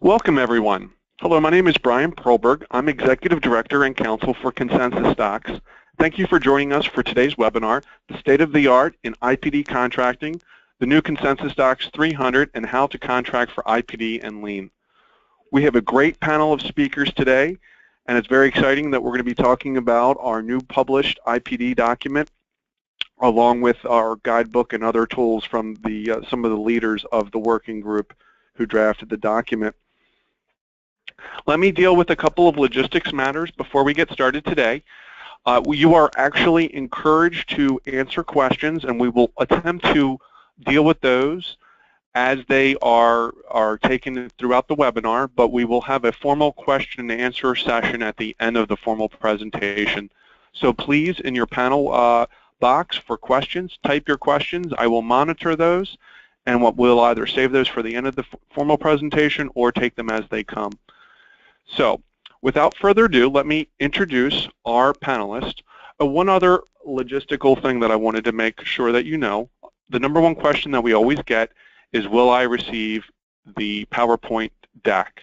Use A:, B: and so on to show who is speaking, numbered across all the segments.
A: Welcome, everyone. Hello, my name is Brian Perlberg. I'm Executive Director and Counsel for ConsensusDocs. Thank you for joining us for today's webinar, The State of the Art in IPD Contracting, the new ConsensusDocs 300, and How to Contract for IPD and Lien. We have a great panel of speakers today, and it's very exciting that we're going to be talking about our new published IPD document, along with our guidebook and other tools from some of the leaders of the working group who drafted the document. Let me deal with a couple of logistics matters before we get started today. You are actually encouraged to answer questions, and we will attempt to deal with those as they are taken throughout the webinar, but we will have a formal question and answer session at the end of the formal presentation. So please, in your panel box for questions, type your questions. I will monitor those, and we'll either save those for the end of the formal presentation or take them as they come. So, without further ado, let me introduce our panelists. One other logistical thing that I wanted to make sure that you know, the number one question that we always get is, will I receive the PowerPoint deck?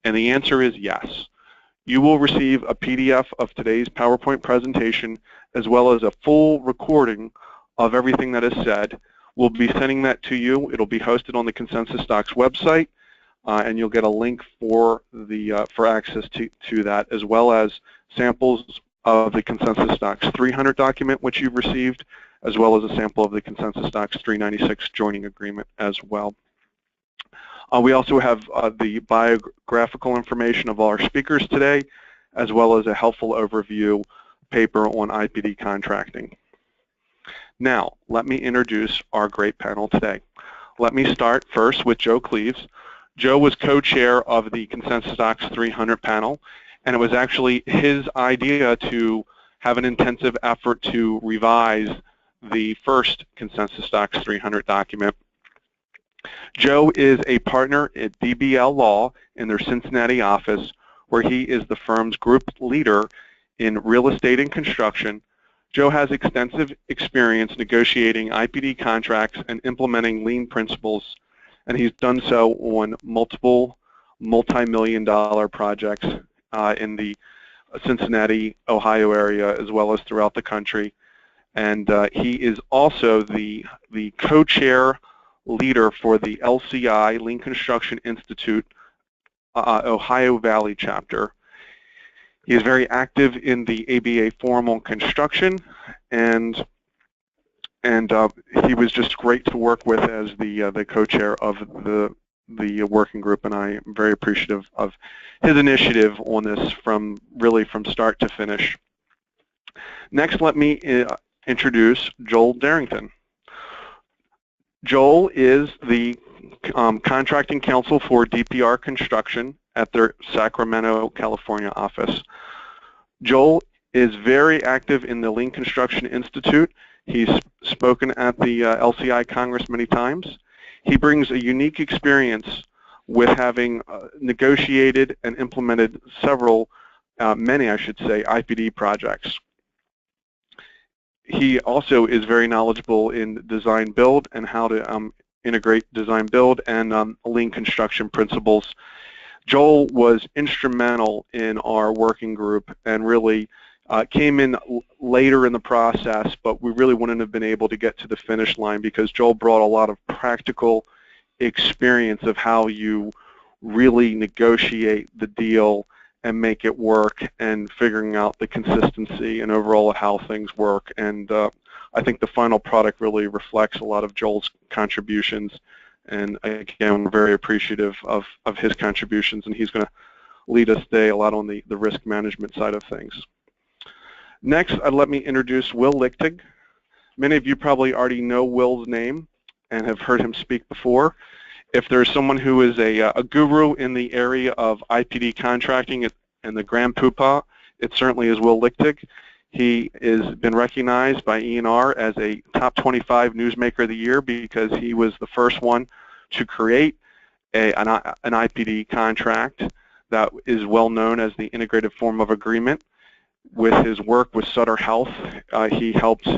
A: And the answer is yes. You will receive a PDF of today's PowerPoint presentation as well as a full recording of everything that is said. We'll be sending that to you. It'll be hosted on the ConsensusDocs website. And you'll get a link for access to that, as well as samples of the ConsensusDocs 300 document, which you've received, as well as a sample of the ConsensusDocs 396 Joining Agreement as well. We also have the biographical information of our speakers today, as well as a helpful overview paper on IPD contracting. Now, let me introduce our great panel today. Let me start first with Joe Cleves. Joe was co-chair of the ConsensusDocs 300 panel, and it was actually his idea to have an intensive effort to revise the first ConsensusDocs 300 document. Joe is a partner at DBL Law in their Cincinnati office, where he is the firm's group leader in real estate and construction. Joe has extensive experience negotiating IPD contracts and implementing lien principles, and he's done so on multiple multi-million-dollar projects in the Cincinnati, Ohio area, as well as throughout the country. And he is also the co-chair leader for the LCI, Lien Construction Institute, Ohio Valley chapter. He is very active in the ABA Forum on Construction, and he was just great to work with as the co-chair of the working group, and I am very appreciative of his initiative on this from start to finish. Next, let me introduce Joel Darrington. Joel is the contracting counsel for DPR Construction at their Sacramento, California office. Joel is very active in the Lien Construction Institute. He's spoken at the LCI Congress many times. He brings a unique experience with having negotiated and implemented many I should say, IPD projects. He also is very knowledgeable in design build and how to integrate design build and lien construction principles. Joel was instrumental in our working group and really came in later in the process, but we really wouldn't have been able to get to the finish line because Joel brought a lot of practical experience of how you really negotiate the deal and make it work, and figuring out the consistency and overall how things work. And I think the final product really reflects a lot of Joel's contributions, and again, we're very appreciative of his contributions, and he's going to lead us today a lot on the risk management side of things. Next, let me introduce Will Lichtig. Many of you probably already know Will's name and have heard him speak before. If there's someone who is a guru in the area of IPD contracting and the Grand Poobah, it certainly is Will Lichtig. He has been recognized by ENR as a top 25 newsmaker of the year because he was the first one to create an IPD contract that is well known as the integrated form of agreement. With his work with Sutter Health, he helped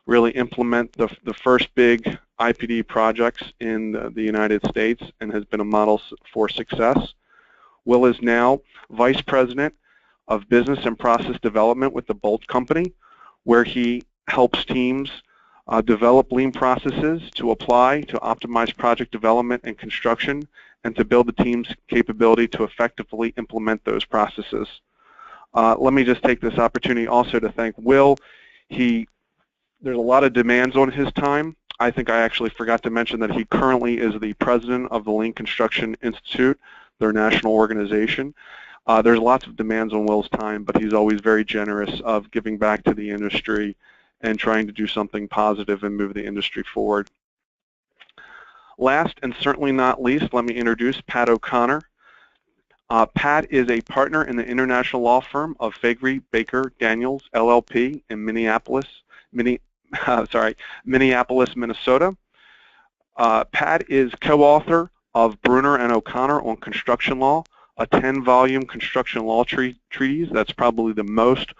A: really implement the first big IPD projects in the United States and has been a model for success. Will is now Vice President of Business and Process Development with the Boldt Company, where he helps teams develop lean processes to apply to optimize project development and construction, and to build the team's capability to effectively implement those processes. Let me just take this opportunity also to thank Will. There's a lot of demands on his time. I think I actually forgot to mention that he currently is the president of the Lean Construction Institute, their national organization. There's lots of demands on Will's time, but he's always very generous of giving back to the industry and trying to do something positive and move the industry forward. Last and certainly not least, let me introduce Pat O'Connor. Pat is a partner in the international law firm of Faegre, Baker, Daniels, LLP in Minneapolis, Minnesota. Pat is co-author of Bruner and O'Connor on Construction Law, a 10-volume construction law treatise that's probably the most,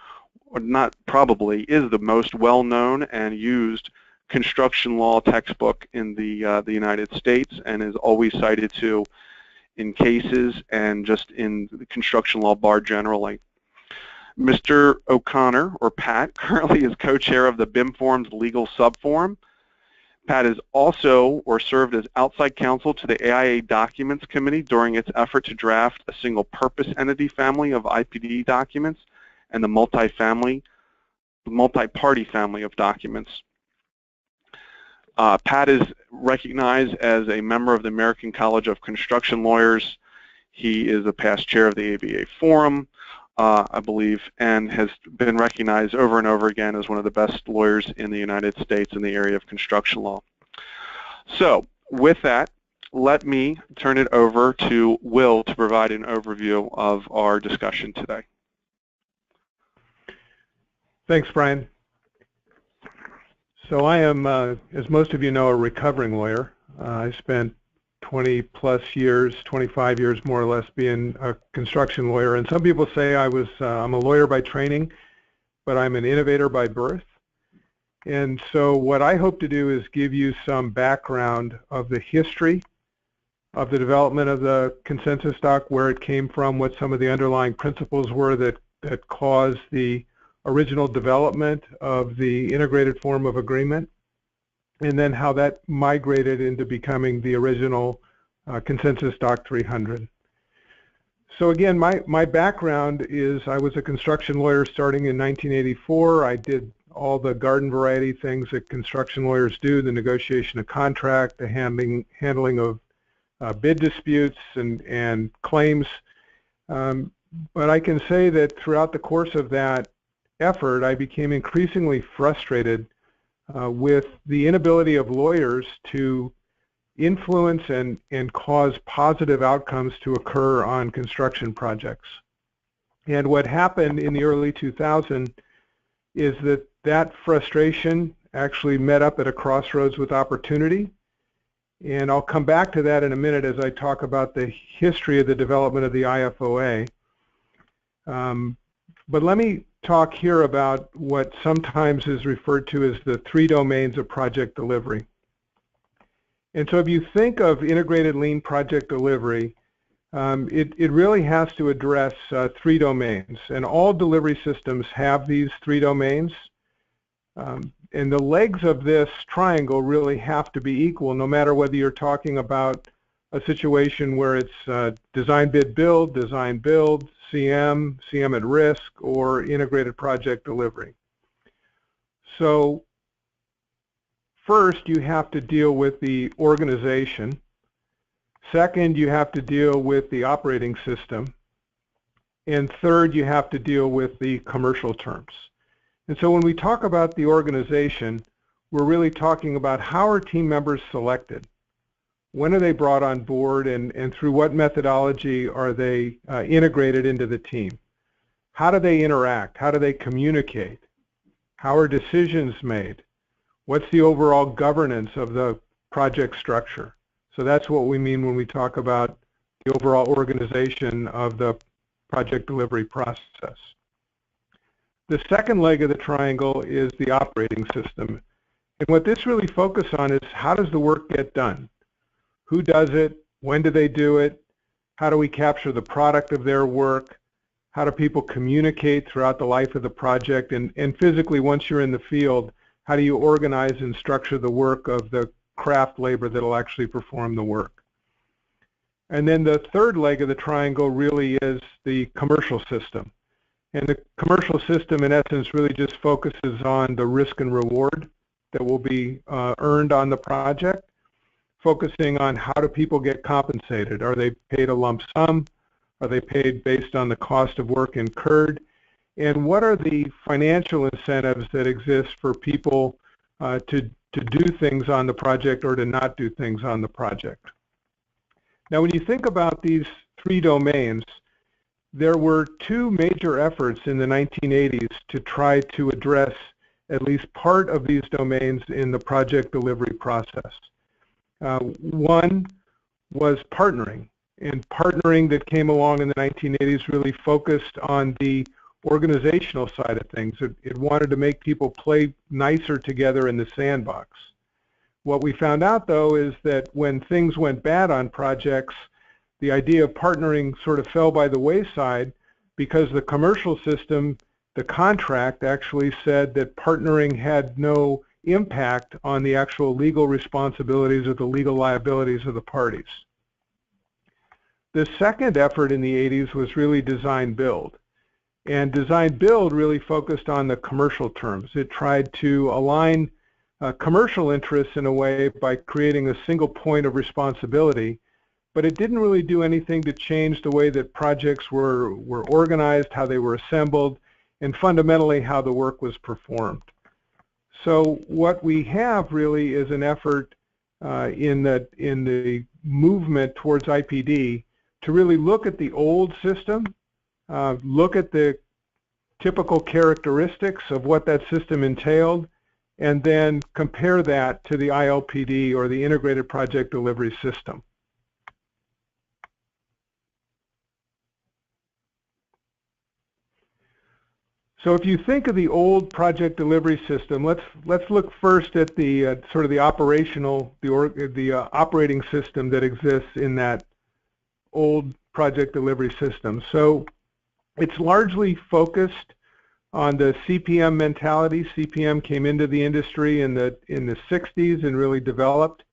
A: or not probably, is the most well-known and used construction law textbook in the United States, and is always cited to in cases and just in the construction law bar generally. Mr. O'Connor, or Pat, currently is co-chair of the BIM Forum's legal subforum. Pat is also, or served as outside counsel to the AIA Documents Committee during its effort to draft a single-purpose entity family of IPD documents and the multi-party family of documents. Pat is recognized as a member of the American College of Construction Lawyers. He is a past chair of the ABA Forum, I believe, and has been recognized over and over again as one of the best lawyers in the United States in the area of construction law. So, with that, let me turn it over to Will to provide an overview of our discussion today.
B: Thanks, Brian. So I am, as most of you know, a recovering lawyer. I spent 20-plus years, 25 years more or less, being a construction lawyer. And some people say I'm a lawyer by training, but I'm an innovator by birth. And so what I hope to do is give you some background of the history of the development of the consensus doc, where it came from, what some of the underlying principles were that caused the original development of the integrated form of agreement, and then how that migrated into becoming the original Consensus Doc 300. So again, my background is I was a construction lawyer starting in 1984. I did all the garden variety things that construction lawyers do, the negotiation of contract, the handling of bid disputes and claims. But I can say that throughout the course of that effort, I became increasingly frustrated with the inability of lawyers to influence and cause positive outcomes to occur on construction projects. And what happened in the early 2000s is that frustration actually met up at a crossroads with opportunity. And I'll come back to that in a minute as I talk about the history of the development of the IFOA. But let me talk here about what sometimes is referred to as the 3 domains of project delivery. And so if you think of integrated lean project delivery, it really has to address 3 domains. And all delivery systems have these 3 domains. And the legs of this triangle really have to be equal, no matter whether you're talking about a situation where it's design, bid, build, CM, CM at risk, or integrated project delivery. So first, you have to deal with the organization. Second, you have to deal with the operating system. And third, you have to deal with the commercial terms. And so when we talk about the organization, we're really talking about how are team members selected? When are they brought on board, and through what methodology are they integrated into the team? How do they interact? How do they communicate? How are decisions made? What's the overall governance of the project structure? So that's what we mean when we talk about the overall organization of the project delivery process. The second leg of the triangle is the operating system. And what this really focuses on is how does the work get done? Who does it? When do they do it? how do we capture the product of their work, how do people communicate throughout the life of the project, and physically, once you're in the field, how do you organize and structure the work of the craft labor that will actually perform the work. And then the third leg of the triangle really is the commercial system. And the commercial system, in essence, really just focuses on the risk and reward that will be earned on the project, focusing on how do people get compensated. Are they paid a lump sum? Are they paid based on the cost of work incurred? And what are the financial incentives that exist for people to do things on the project or to not do things on the project? Now, when you think about these three domains, there were two major efforts in the 1980s to try to address at least part of these domains in the project delivery process. One was partnering, and partnering that came along in the 1980s really focused on the organizational side of things. It wanted to make people play nicer together in the sandbox. What we found out, though, is that when things went bad on projects, the idea of partnering sort of fell by the wayside because the commercial system, the contract, actually said that partnering had no impact on the actual legal responsibilities or the legal liabilities of the parties. The second effort in the 80s was really design-build. And design-build really focused on the commercial terms. It tried to align commercial interests in a way by creating a single point of responsibility, but it didn't really do anything to change the way that projects were organized, how they were assembled, and fundamentally how the work was performed. So what we have really is an effort in the movement towards IPD to really look at the old system, look at the typical characteristics of what that system entailed, and then compare that to the ILPD, or the Integrated Project Delivery System. So if you think of the old project delivery system, let's look first at the sort of the operational, the operating system that exists in that old project delivery system. So it's largely focused on the CPM mentality. CPM came into the industry in the 60s and really developed.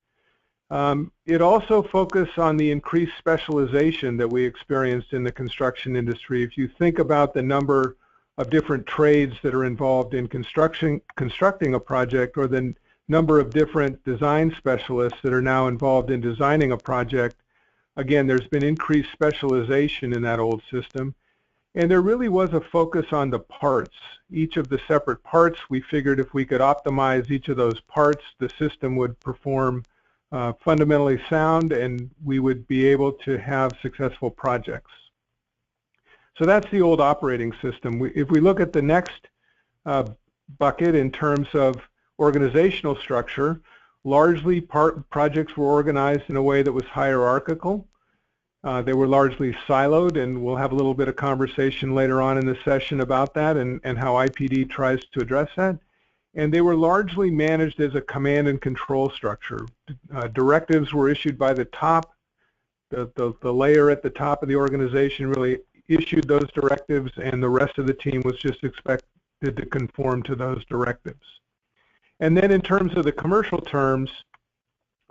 B: It also focused on the increased specialization that we experienced in the construction industry. If you think about the number of different trades that are involved in constructing a project, or the number of different design specialists that are now involved in designing a project, again, there's been increased specialization in that old system. And there really was a focus on the parts. Each of the separate parts, we figured if we could optimize each of those parts, the system would perform fundamentally sound, and we would be able to have successful projects. So that's the old operating system. If we look at the next bucket in terms of organizational structure, largely projects were organized in a way that was hierarchical. They were largely siloed, and we'll have a little bit of conversation later on in the session about that and how IPD tries to address that. And they were largely managed as a command and control structure. Directives were issued by the top. The layer at the top of the organization really issued those directives, and the rest of the team was just expected to conform to those directives. And then in terms of the commercial terms,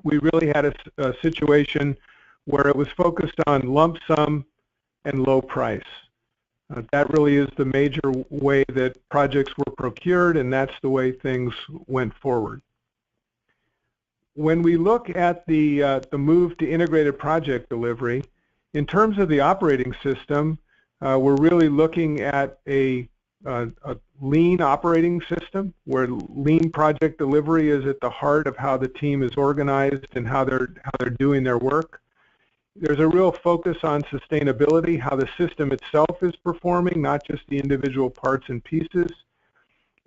B: we really had a situation where it was focused on lump sum and low price. That really is the major way that projects were procured, and that's the way things went forward. When we look at the move to integrated project delivery, in terms of the operating system, we're really looking at a lean operating system where lean project delivery is at the heart of how the team is organized and how they're doing their work. There's a real focus on sustainability, how the system itself is performing, not just the individual parts and pieces.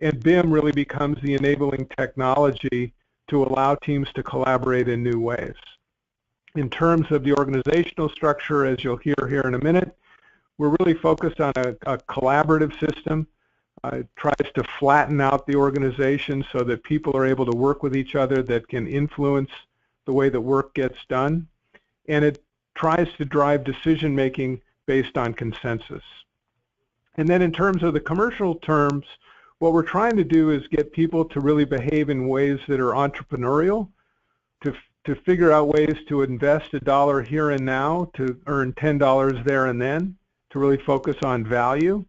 B: And BIM really becomes the enabling technology to allow teams to collaborate in new ways. In terms of the organizational structure, as you'll hear here in a minute, we're really focused on a collaborative system. It tries to flatten out the organization so that people are able to work with each other that can influence the way that work gets done. And it tries to drive decision-making based on consensus. And then in terms of the commercial terms, what we're trying to do is get people to really behave in ways that are entrepreneurial, to figure out ways to invest $1 here and now to earn $10 there and then, to really focus on value.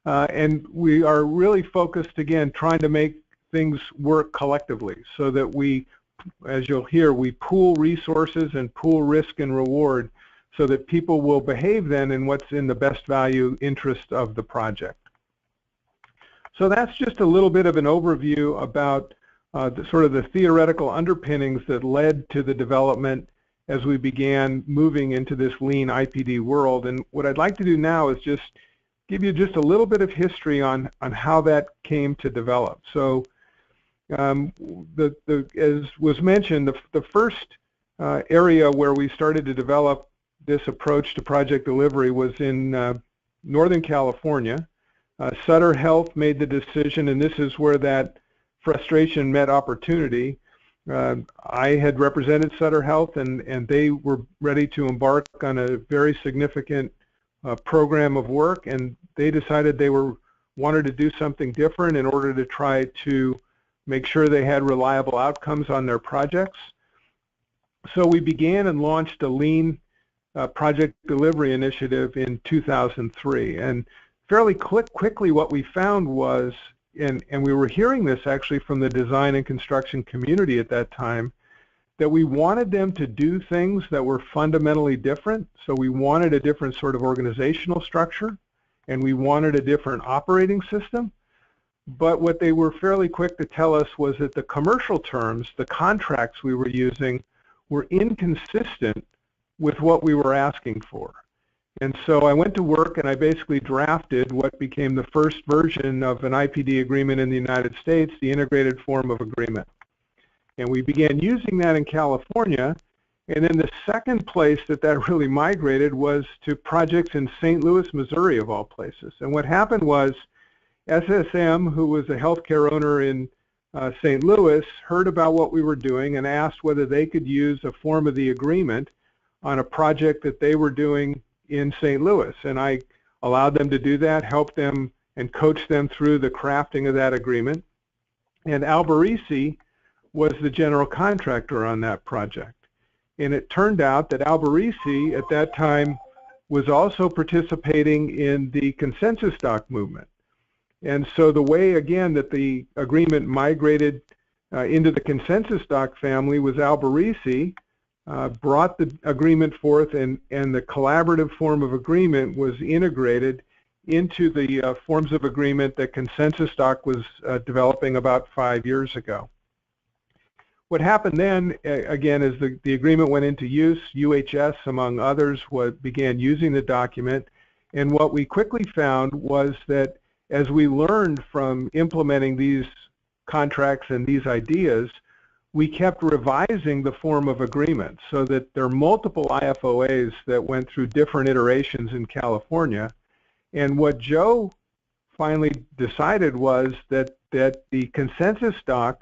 B: And we are really focused, again, trying to make things work collectively so that we, as you'll hear, we pool resources and pool risk and reward so that people will behave then in what's in the best value interest of the project. So that's just a little bit of an overview about sort of the theoretical underpinnings that led to the development as we began moving into this lean IPD world. And what I'd like to do now is just give you just a little bit of history on how that came to develop. So as was mentioned, the first area where we started to develop this approach to project delivery was in Northern California. Sutter Health made the decision, and this is where that frustration met opportunity. I had represented Sutter Health, and they were ready to embark on a very significant program of work, and they decided they wanted to do something different in order to try to make sure they had reliable outcomes on their projects. So we began and launched a lean project delivery initiative in 2003, and fairly quickly what we found was, and we were hearing this actually from the design and construction community at that time, that we wanted them to do things that were fundamentally different. So we wanted a different sort of organizational structure, and we wanted a different operating system. But what they were fairly quick to tell us was that the commercial terms, the contracts we were using, were inconsistent with what we were asking for. And so I went to work and I basically drafted what became the first version of an IPD agreement in the United States, the integrated form of agreement. And we began using that in California. And then the second place that really migrated was to projects in St. Louis, Missouri, of all places. And what happened was SSM, who was a healthcare owner in St. Louis, heard about what we were doing and asked whether they could use a form of the agreement on a project that they were doing in St. Louis. And I allowed them to do that, helped them and coached them through the crafting of that agreement. And Alberici was the general contractor on that project. And it turned out that Alberici at that time was also participating in the ConsensusDocs movement. And so the way, again, that the agreement migrated into the ConsensusDocs family was Alberici brought the agreement forth, and the collaborative form of agreement was integrated into the forms of agreement that ConsensusDocs was developing about 5 years ago. What happened then, again, is the agreement went into use. UHS, among others, began using the document, and what we quickly found was that as we learned from implementing these contracts and these ideas, we kept revising the form of agreement so that there are multiple IFOAs that went through different iterations in California. And what Joe finally decided was that the ConsensusDocs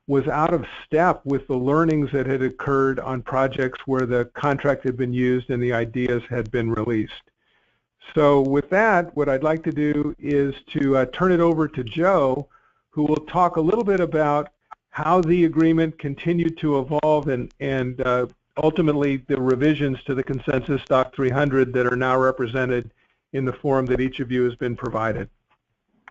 B: was out of step with the learnings that had occurred on projects where the contract had been used and the ideas had been released. So with that, what I'd like to do is to turn it over to Joe, who will talk a little bit about how the agreement continued to evolve and ultimately the revisions to the ConsensusDocs 300 that are now represented in the form that each of you has been provided.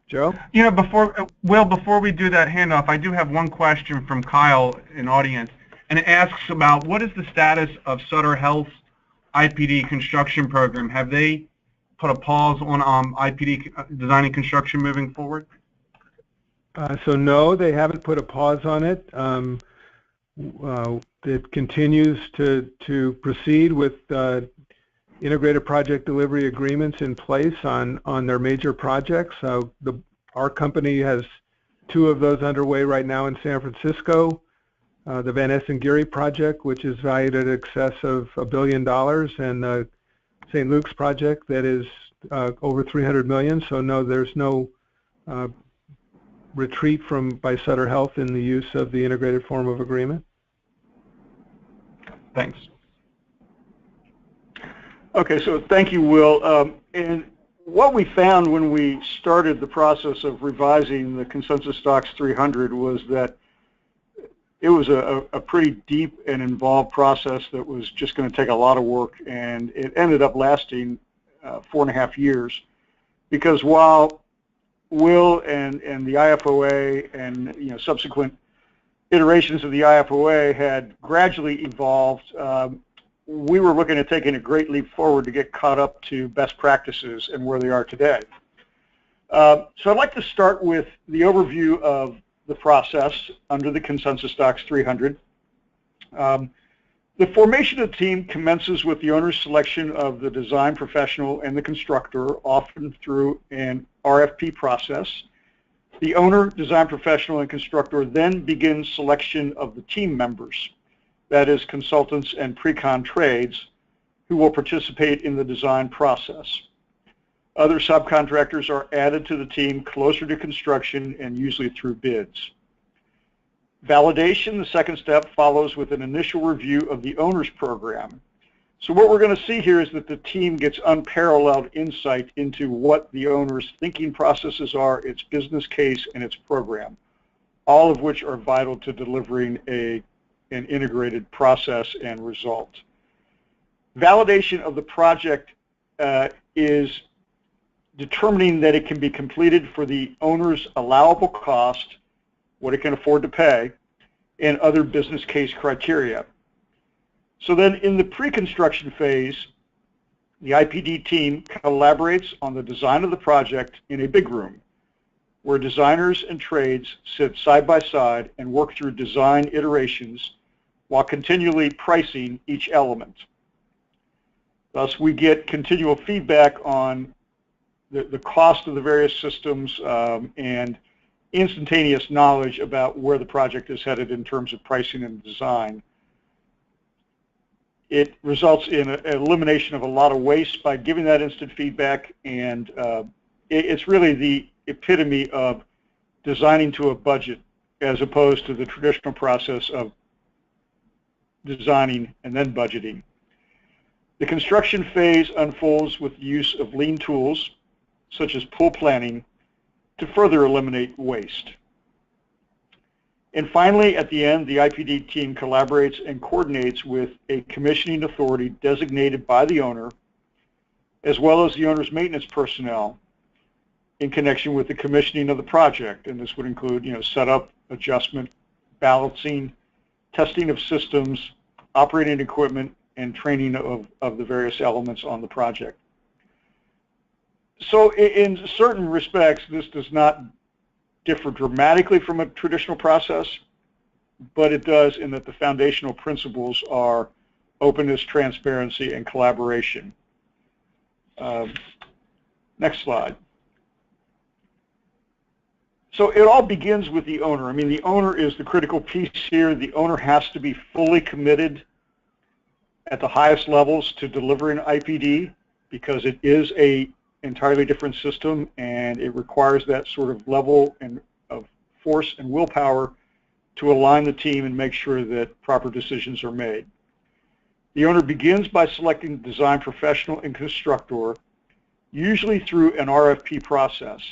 B: Joe?
A: You know, before we do that handoff, I do have one question from Kyle in audience, and it asks about what is the status of Sutter Health's IPD construction program? Have they put a pause on IPD design and construction moving forward?
B: So no, they haven't put a pause on it. It continues to proceed with integrated project delivery agreements in place on their major projects. Our company has 2 of those underway right now in San Francisco. The Van Essen-Geary project, which is valued at excess of $1 billion, and the St. Luke's project that is over $300 million. So no, there's no retreat by Sutter Health in the use of the integrated form of agreement.
A: Thanks.
C: Okay, so thank you, Will. And what we found when we started the process of revising the ConsensusDocs 300 was that it was a pretty deep and involved process that was just going to take a lot of work, and it ended up lasting 4.5 years, because while Will and the IFOA and subsequent iterations of the IFOA had gradually evolved, we were looking at taking a great leap forward to get caught up to best practices and where they are today. So I'd like to start with the overview of the process under the ConsensusDocs 300. The formation of the team commences with the owner's selection of the design professional and the constructor, often through an RFP process. The owner, design professional, and constructor then begins selection of the team members, that is, consultants and pre-con trades, who will participate in the design process. Other subcontractors are added to the team closer to construction and usually through bids. Validation, the second step, follows with an initial review of the owner's program. So what we're going to see here is that the team gets unparalleled insight into what the owner's thinking processes are, its business case, and its program, all of which are vital to delivering an integrated process and result. Validation of the project is determining that it can be completed for the owner's allowable cost, what it can afford to pay, and other business case criteria. So then in the pre-construction phase, the IPD team collaborates on the design of the project in a big room, where designers and trades sit side by side and work through design iterations while continually pricing each element. Thus, we get continual feedback on the cost of the various systems and instantaneous knowledge about where the project is headed in terms of pricing and design. It results in an elimination of a lot of waste by giving that instant feedback, and it's really the epitome of designing to a budget as opposed to the traditional process of designing and then budgeting. The construction phase unfolds with the use of lean tools, such as pool planning, to further eliminate waste. And finally, at the end, the IPD team collaborates and coordinates with a commissioning authority designated by the owner, as well as the owner's maintenance personnel, in connection with the commissioning of the project. And this would include, setup, adjustment, balancing, testing of systems, operating equipment, and training of the various elements on the project. So in certain respects, this does not differ dramatically from a traditional process, but it does in that the foundational principles are openness, transparency, and collaboration. Next slide. So it all begins with the owner. I mean, the owner is the critical piece here. The owner has to be fully committed at the highest levels to delivering IPD, because it is an entirely different system, and it requires that sort of level of force and willpower to align the team and make sure that proper decisions are made. The owner begins by selecting the design professional and constructor, usually through an RFP process.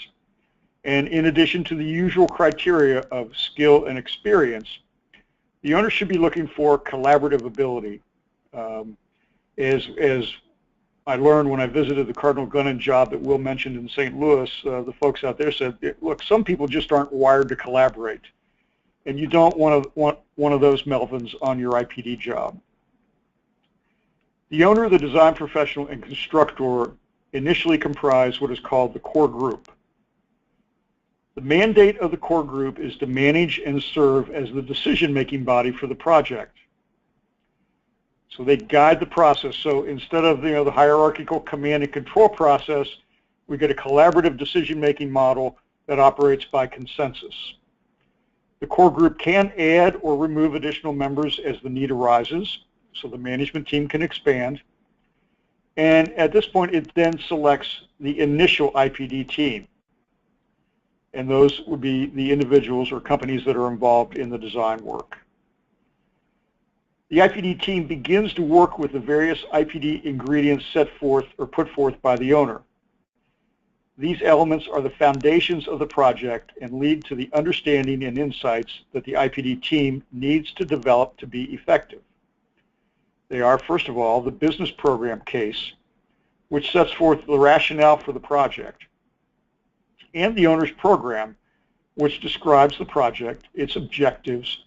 C: And in addition to the usual criteria of skill and experience, the owner should be looking for collaborative ability. As I learned when I visited the Cardinal Gunn job that Will mentioned in St. Louis, the folks out there said, look, some people just aren't wired to collaborate, and you don't want one of those Melvins on your IPD job. The owner, the design professional, and constructor initially comprise what is called the core group. The mandate of the core group is to manage and serve as the decision-making body for the project. So they guide the process. So instead of the hierarchical command and control process, we get a collaborative decision-making model that operates by consensus. The core group can add or remove additional members as the need arises, so the management team can expand. And at this point, it then selects the initial IPD team. And those would be the individuals or companies that are involved in the design work. The IPD team begins to work with the various IPD ingredients set forth or put forth by the owner. These elements are the foundations of the project and lead to the understanding and insights that the IPD team needs to develop to be effective. They are, first of all, the business program case, which sets forth the rationale for the project, and the owner's program, which describes the project, its objectives,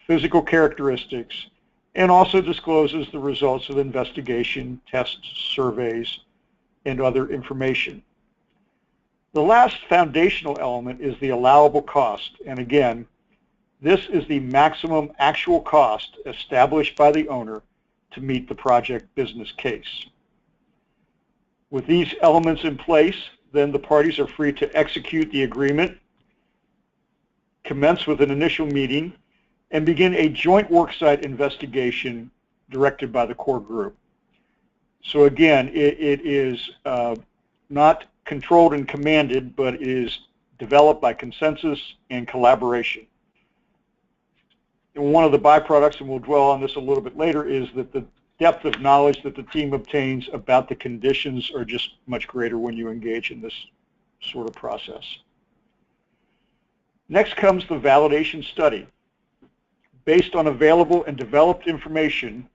C: physical characteristics, and also discloses the results of investigation, tests, surveys, and other information. The last foundational element is the allowable cost, and again, this is the maximum actual cost established by the owner to meet the project business case. With these elements in place, then the parties are free to execute the agreement, commence with an initial meeting, and begin a joint worksite investigation directed by the core group. So again, it is not controlled and commanded, but it is developed by consensus and collaboration. And one of the byproducts, and we'll dwell on this a little bit later, is that the depth of knowledge that the team obtains about the conditions are just much greater when you engage in this sort of process. Next comes the validation study. Based on available and developed information,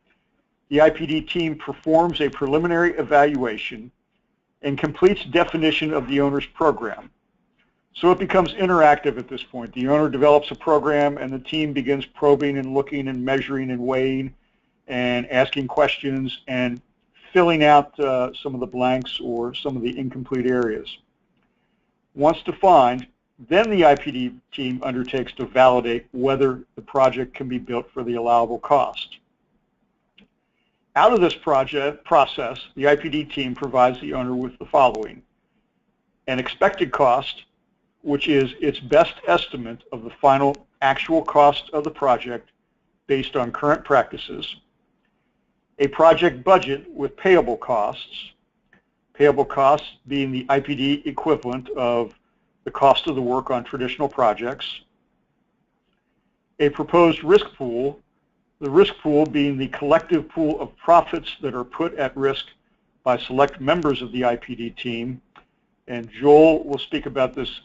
C: the IPD team performs a preliminary evaluation and completes definition of the owner's program. So it becomes interactive at this point. The owner develops a program and the team begins probing and looking and measuring and weighing and asking questions and filling out some of the blanks or some of the incomplete areas. Once defined, then the IPD team undertakes to validate whether the project can be built for the allowable cost. Out of this process, the IPD team provides the owner with the following: an expected cost, which is its best estimate of the final actual cost of the project based on current practices, a project budget with payable costs being the IPD equivalent of the cost of the work on traditional projects, a proposed risk pool, the risk pool being the collective pool of profits that are put at risk by select members of the IPD team, and Joel will speak about this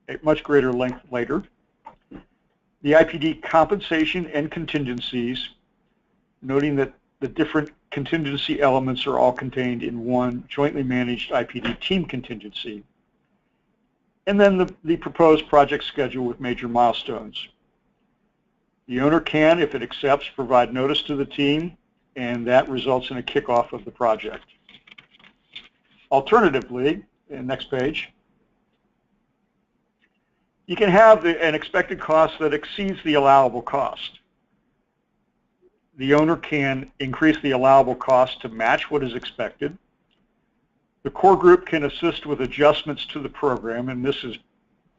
C: at much greater length later. The IPD compensation and contingencies, noting that the different contingency elements are all contained in one jointly managed IPD team contingency. And then the proposed project schedule with major milestones. The owner can, if it accepts, provide notice to the team, and that results in a kickoff of the project. Alternatively, next page, you can have an expected cost that exceeds the allowable cost. The owner can increase the allowable cost to match what is expected. The core group can assist with adjustments to the program, and this is,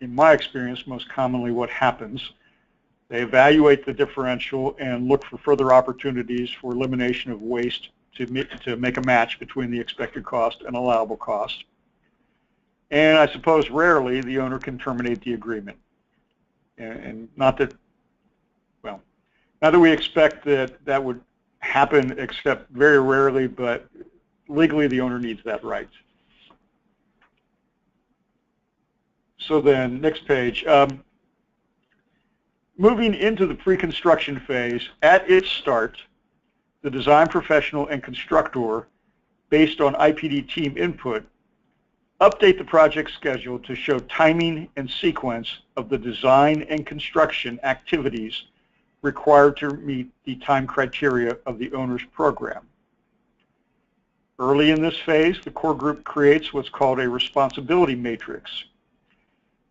C: in my experience, most commonly what happens. They evaluate the differential and look for further opportunities for elimination of waste to make a match between the expected cost and allowable cost. And I suppose rarely the owner can terminate the agreement. And not that we expect that would happen, except very rarely, but legally the owner needs that right. So then, next page. Moving into the pre-construction phase, at its start, the design professional and constructor, based on IPD team input, update the project schedule to show timing and sequence of the design and construction activities required to meet the time criteria of the owner's program. Early in this phase, the core group creates what's called a responsibility matrix.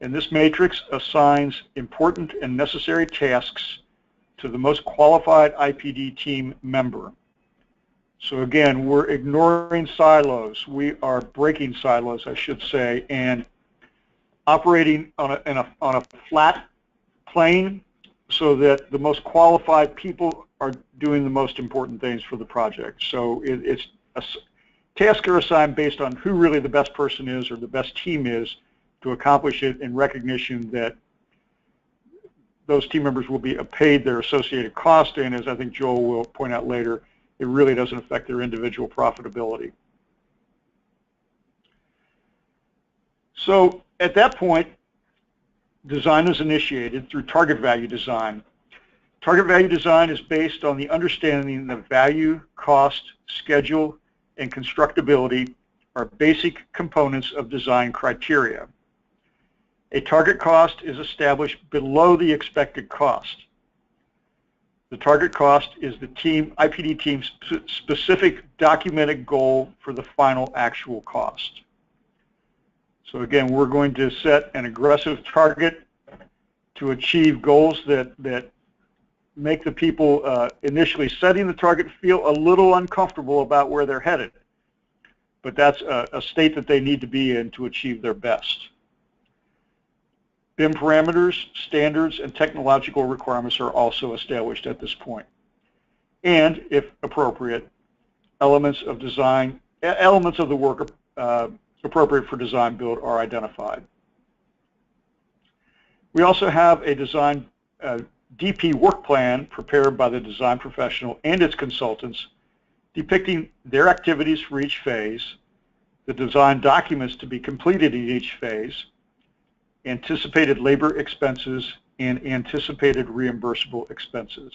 C: And this matrix assigns important and necessary tasks to the most qualified IPD team member. So again, we're ignoring silos. We are breaking silos, I should say, and operating on a flat plane so that the most qualified people are doing the most important things for the project. So tasks are assigned based on who really the best person is or the best team is to accomplish it in recognition that those team members will be paid their associated cost, and as I think Joel will point out later, it really doesn't affect their individual profitability. So at that point, design is initiated through target value design. Target value design is based on the understanding that value, cost, schedule, and constructability are basic components of design criteria. A target cost is established below the expected cost. The target cost is the IPD team's specific documented goal for the final actual cost. So again, we're going to set an aggressive target to achieve goals that make the people initially setting the target feel a little uncomfortable about where they're headed. But that's a state that they need to be in to achieve their best. BIM parameters, standards, and technological requirements are also established at this point. And, if appropriate, elements of the work appropriate for design build are identified. We also have a design DP work plan prepared by the design professional and its consultants depicting their activities for each phase, the design documents to be completed in each phase, anticipated labor expenses, and anticipated reimbursable expenses.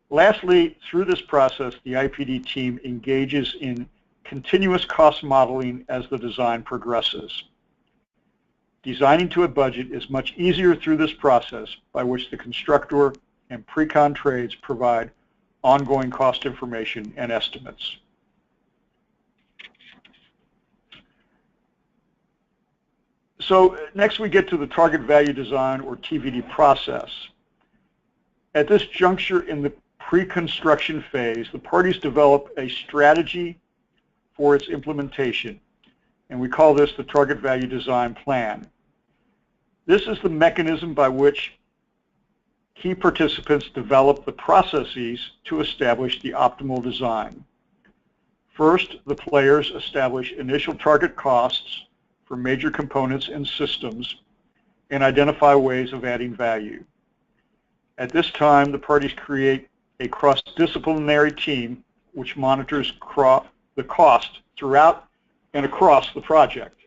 C: Lastly, through this process, the IPD team engages in continuous cost modeling as the design progresses. Designing to a budget is much easier through this process by which the constructor and pre-con trades provide ongoing cost information and estimates. So next we get to the target value design, or TVD, process. At this juncture in the pre-construction phase, the parties develop a strategy for its implementation, and we call this the target value design plan. This is the mechanism by which key participants develop the processes to establish the optimal design. First, the players establish initial target costs for major components and systems and identify ways of adding value. At this time, the parties create a cross-disciplinary team which monitors the cost throughout and across the project.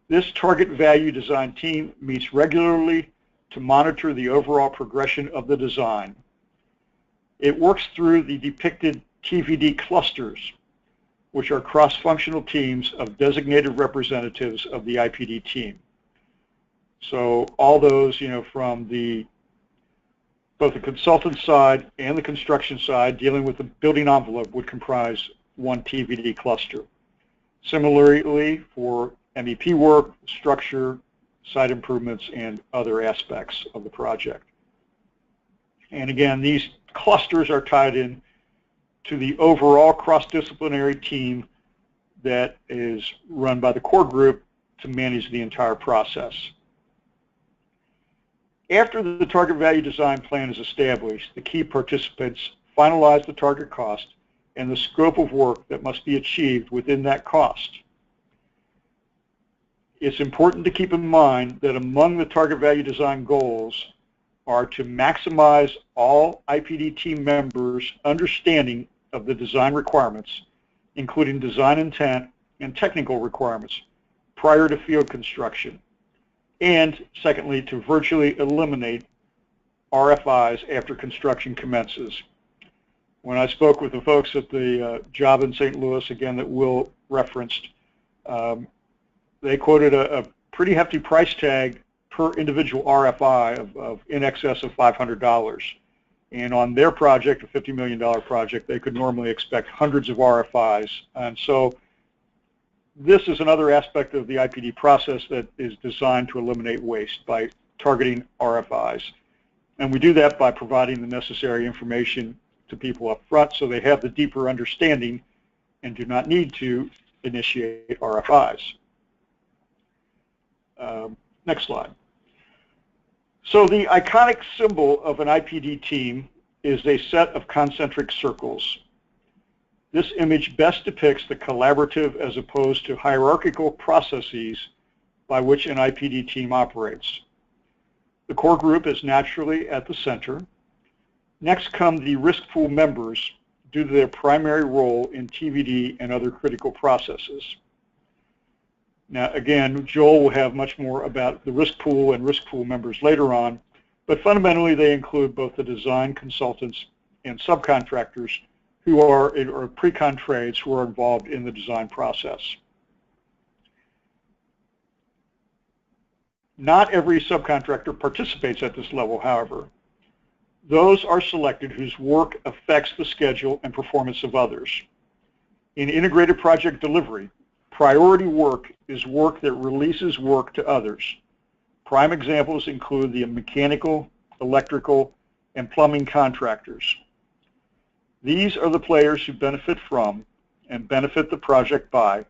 C: This target value design team meets regularly to monitor the overall progression of the design. It works through the depicted TVD clusters, which are cross-functional teams of designated representatives of the IPD team. So all those, from both the consultant side and the construction side dealing with the building envelope would comprise one TVD cluster. Similarly, for MEP work, structure, site improvements, and other aspects of the project. And again, these clusters are tied in to the overall cross-disciplinary team that is run by the core group to manage the entire process. After the target value design plan is established, the key participants finalize the target cost and the scope of work that must be achieved within that cost. It's important to keep in mind that among the target value design goals are to maximize all IPD team members' understanding of the design requirements, including design intent and technical requirements, prior to field construction. And secondly, to virtually eliminate RFIs after construction commences. When I spoke with the folks at the job in St. Louis, again, that Will referenced, they quoted a pretty hefty price tag per individual RFI of in excess of $500. And on their project, a $50 million project, they could normally expect hundreds of RFIs. And so this is another aspect of the IPD process that is designed to eliminate waste by targeting RFIs. And we do that by providing the necessary information to people up front so they have the deeper understanding and do not need to initiate RFIs. Next slide. So the iconic symbol of an IPD team is a set of concentric circles. This image best depicts the collaborative as opposed to hierarchical processes by which an IPD team operates. The core group is naturally at the center. Next come the risk pool members due to their primary role in TVD and other critical processes. Now again, Joel will have much more about the risk pool and risk pool members later on, but fundamentally they include both the design consultants and subcontractors who are, or pre-con trades who are involved in the design process. Not every subcontractor participates at this level, however. Those are selected whose work affects the schedule and performance of others. In integrated project delivery, priority work is work that releases work to others. Prime examples include the mechanical, electrical, and plumbing contractors. These are the players who benefit from and benefit the project by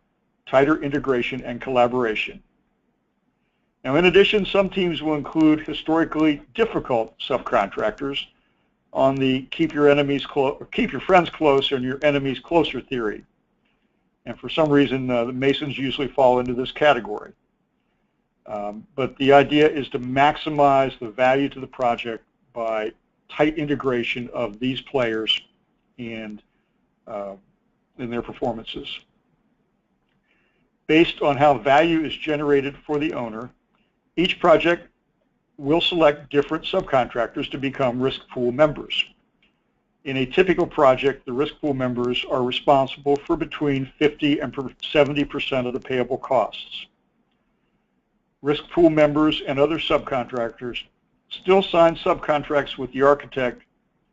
C: tighter integration and collaboration. Now, in addition, some teams will include historically difficult subcontractors on the keep your friends close and your enemies closer theory. And for some reason, the masons usually fall into this category. But the idea is to maximize the value to the project by tight integration of these players and in their performances. Based on how value is generated for the owner, each project will select different subcontractors to become risk pool members. In a typical project, the risk pool members are responsible for between 50 and 70% of the payable costs. Risk pool members and other subcontractors still sign subcontracts with the architect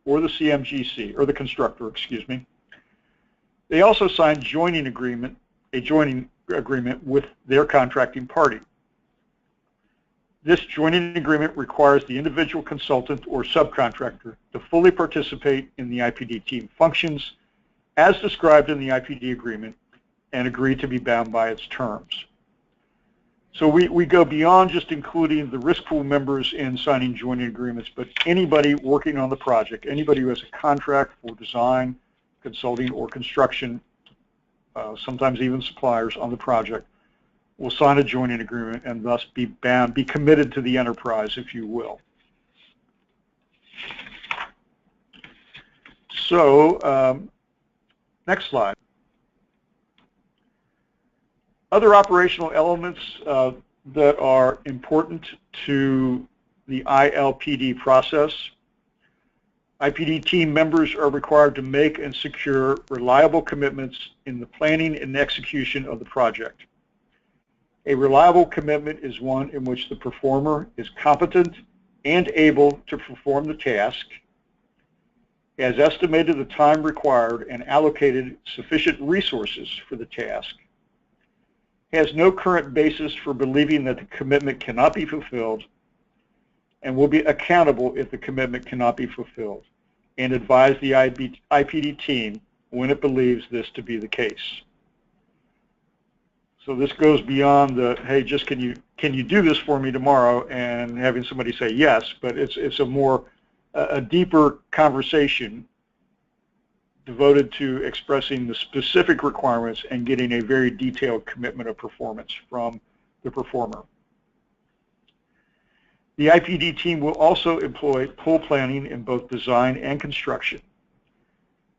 C: or the CMGC, or the constructor, excuse me. They also sign a joining agreement with their contracting party. This joining agreement requires the individual consultant or subcontractor to fully participate in the IPD team functions as described in the IPD agreement and agree to be bound by its terms. So we go beyond just including the risk pool members in signing joining agreements, but anybody working on the project, anybody who has a contract for design, consulting, or construction, sometimes even suppliers on the project, will sign a joining agreement and thus be bound, be committed to the enterprise, if you will. So, next slide. Other operational elements that are important to the ILPD process. IPD team members are required to make and secure reliable commitments in the planning and execution of the project. A reliable commitment is one in which the performer is competent and able to perform the task, has estimated the time required and allocated sufficient resources for the task, has no current basis for believing that the commitment cannot be fulfilled, and will be accountable if the commitment cannot be fulfilled, and advise the IPD team when it believes this to be the case. So this goes beyond the, hey, just can you do this for me tomorrow, and having somebody say yes, but it's a deeper conversation devoted to expressing the specific requirements and getting a very detailed commitment of performance from the performer. The IPD team will also employ pool planning in both design and construction.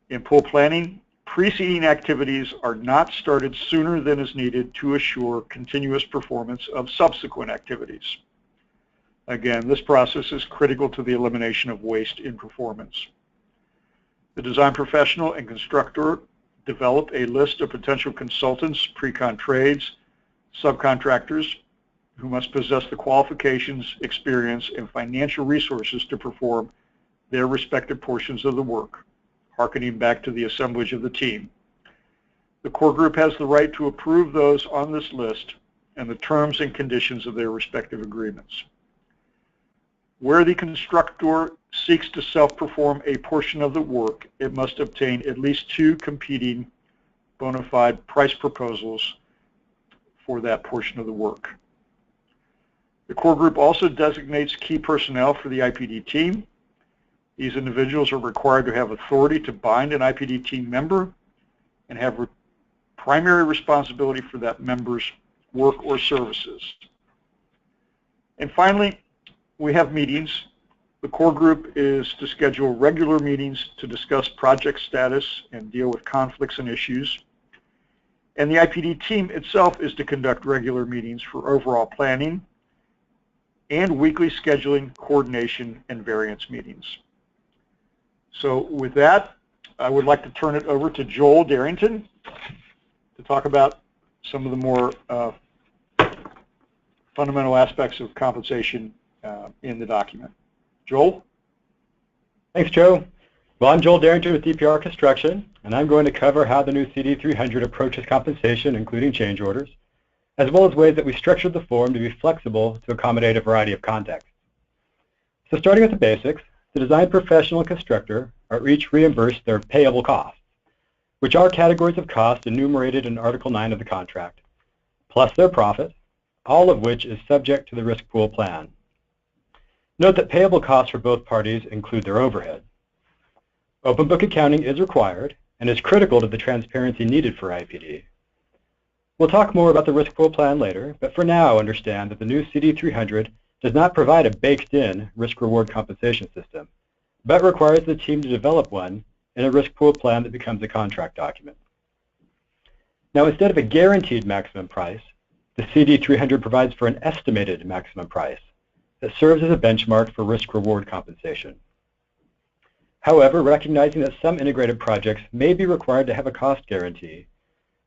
C: In pool planning, preceding activities are not started sooner than is needed to assure continuous performance of subsequent activities. Again, this process is critical to the elimination of waste in performance. The design professional and constructor develop a list of potential consultants, pre-con trades, subcontractors who must possess the qualifications, experience, and financial resources to perform their respective portions of the work, harkening back to the assemblage of the team. The core group has the right to approve those on this list and the terms and conditions of their respective agreements. Where the constructor seeks to self-perform a portion of the work, it must obtain at least 2 competing bona fide price proposals for that portion of the work. The core group also designates key personnel for the IPD team. These individuals are required to have authority to bind an IPD team member and have primary responsibility for that member's work or services. And finally, we have meetings. The core group is to schedule regular meetings to discuss project status and deal with conflicts and issues. And the IPD team itself is to conduct regular meetings for overall planning and weekly scheduling, coordination, and variance meetings. So with that, I would like to turn it over to Joel Darrington to talk about some of the more fundamental aspects of compensation in the document. Joel?
D: Thanks, Joe. Well, I'm Joel Darrington with DPR Construction, and I'm going to cover how the new CD300 approaches compensation, including change orders, as well as ways that we structured the form to be flexible to accommodate a variety of contexts. So starting with the basics, the design professional and constructor are each reimbursed their payable costs, which are categories of cost enumerated in Article 9 of the contract, plus their profit, all of which is subject to the risk pool plan. Note that payable costs for both parties include their overhead. Open book accounting is required and is critical to the transparency needed for IPD. We'll talk more about the risk pool plan later, but for now understand that the new CD300 does not provide a baked-in risk-reward compensation system, but requires the team to develop one in a risk pool plan that becomes a contract document. Now, instead of a guaranteed maximum price, the CD300 provides for an estimated maximum price that serves as a benchmark for risk-reward compensation. However, recognizing that some integrated projects may be required to have a cost guarantee,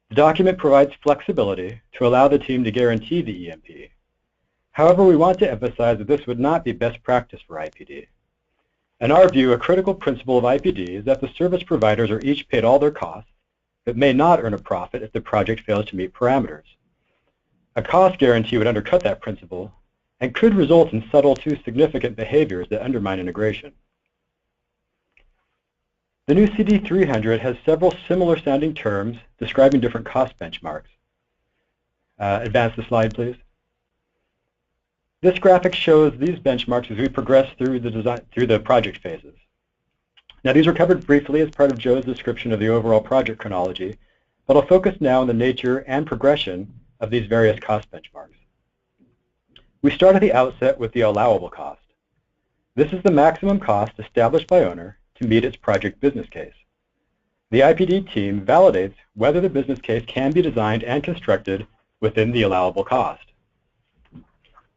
D: the document provides flexibility to allow the team to guarantee the EMP. However, we want to emphasize that this would not be best practice for IPD. In our view, a critical principle of IPD is that the service providers are each paid all their costs, but may not earn a profit if the project fails to meet parameters. A cost guarantee would undercut that principle and could result in subtle to significant behaviors that undermine integration. The new CD300 has several similar sounding terms describing different cost benchmarks. Advance the slide, please. This graphic shows these benchmarks as we progress through the project phases. Now, these were covered briefly as part of Joe's description of the overall project chronology, but I'll focus now on the nature and progression of these various cost benchmarks. We start at the outset with the allowable cost. This is the maximum cost established by owner to meet its project business case. The IPD team validates whether the business case can be designed and constructed within the allowable cost.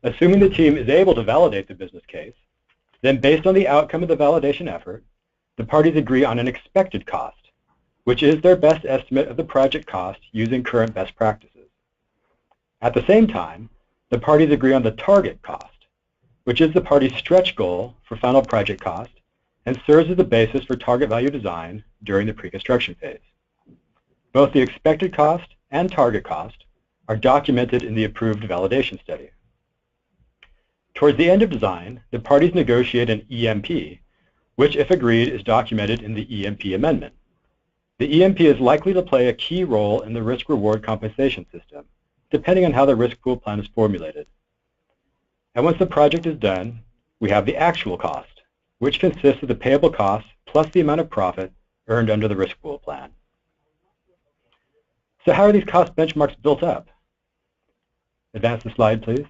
D: Assuming the team is able to validate the business case, then based on the outcome of the validation effort, the parties agree on an expected cost, which is their best estimate of the project cost using current best practices. At the same time, the parties agree on the target cost, which is the party's stretch goal for final project cost and serves as the basis for target value design during the pre-construction phase. Both the expected cost and target cost are documented in the approved validation study. Towards the end of design, the parties negotiate an EMP, which, if agreed, is documented in the EMP amendment. The EMP is likely to play a key role in the risk-reward compensation system, depending on how the risk pool plan is formulated. And once the project is done, we have the actual cost, which consists of the payable costs plus the amount of profit earned under the risk pool plan. So how are these cost benchmarks built up? Advance the slide, please.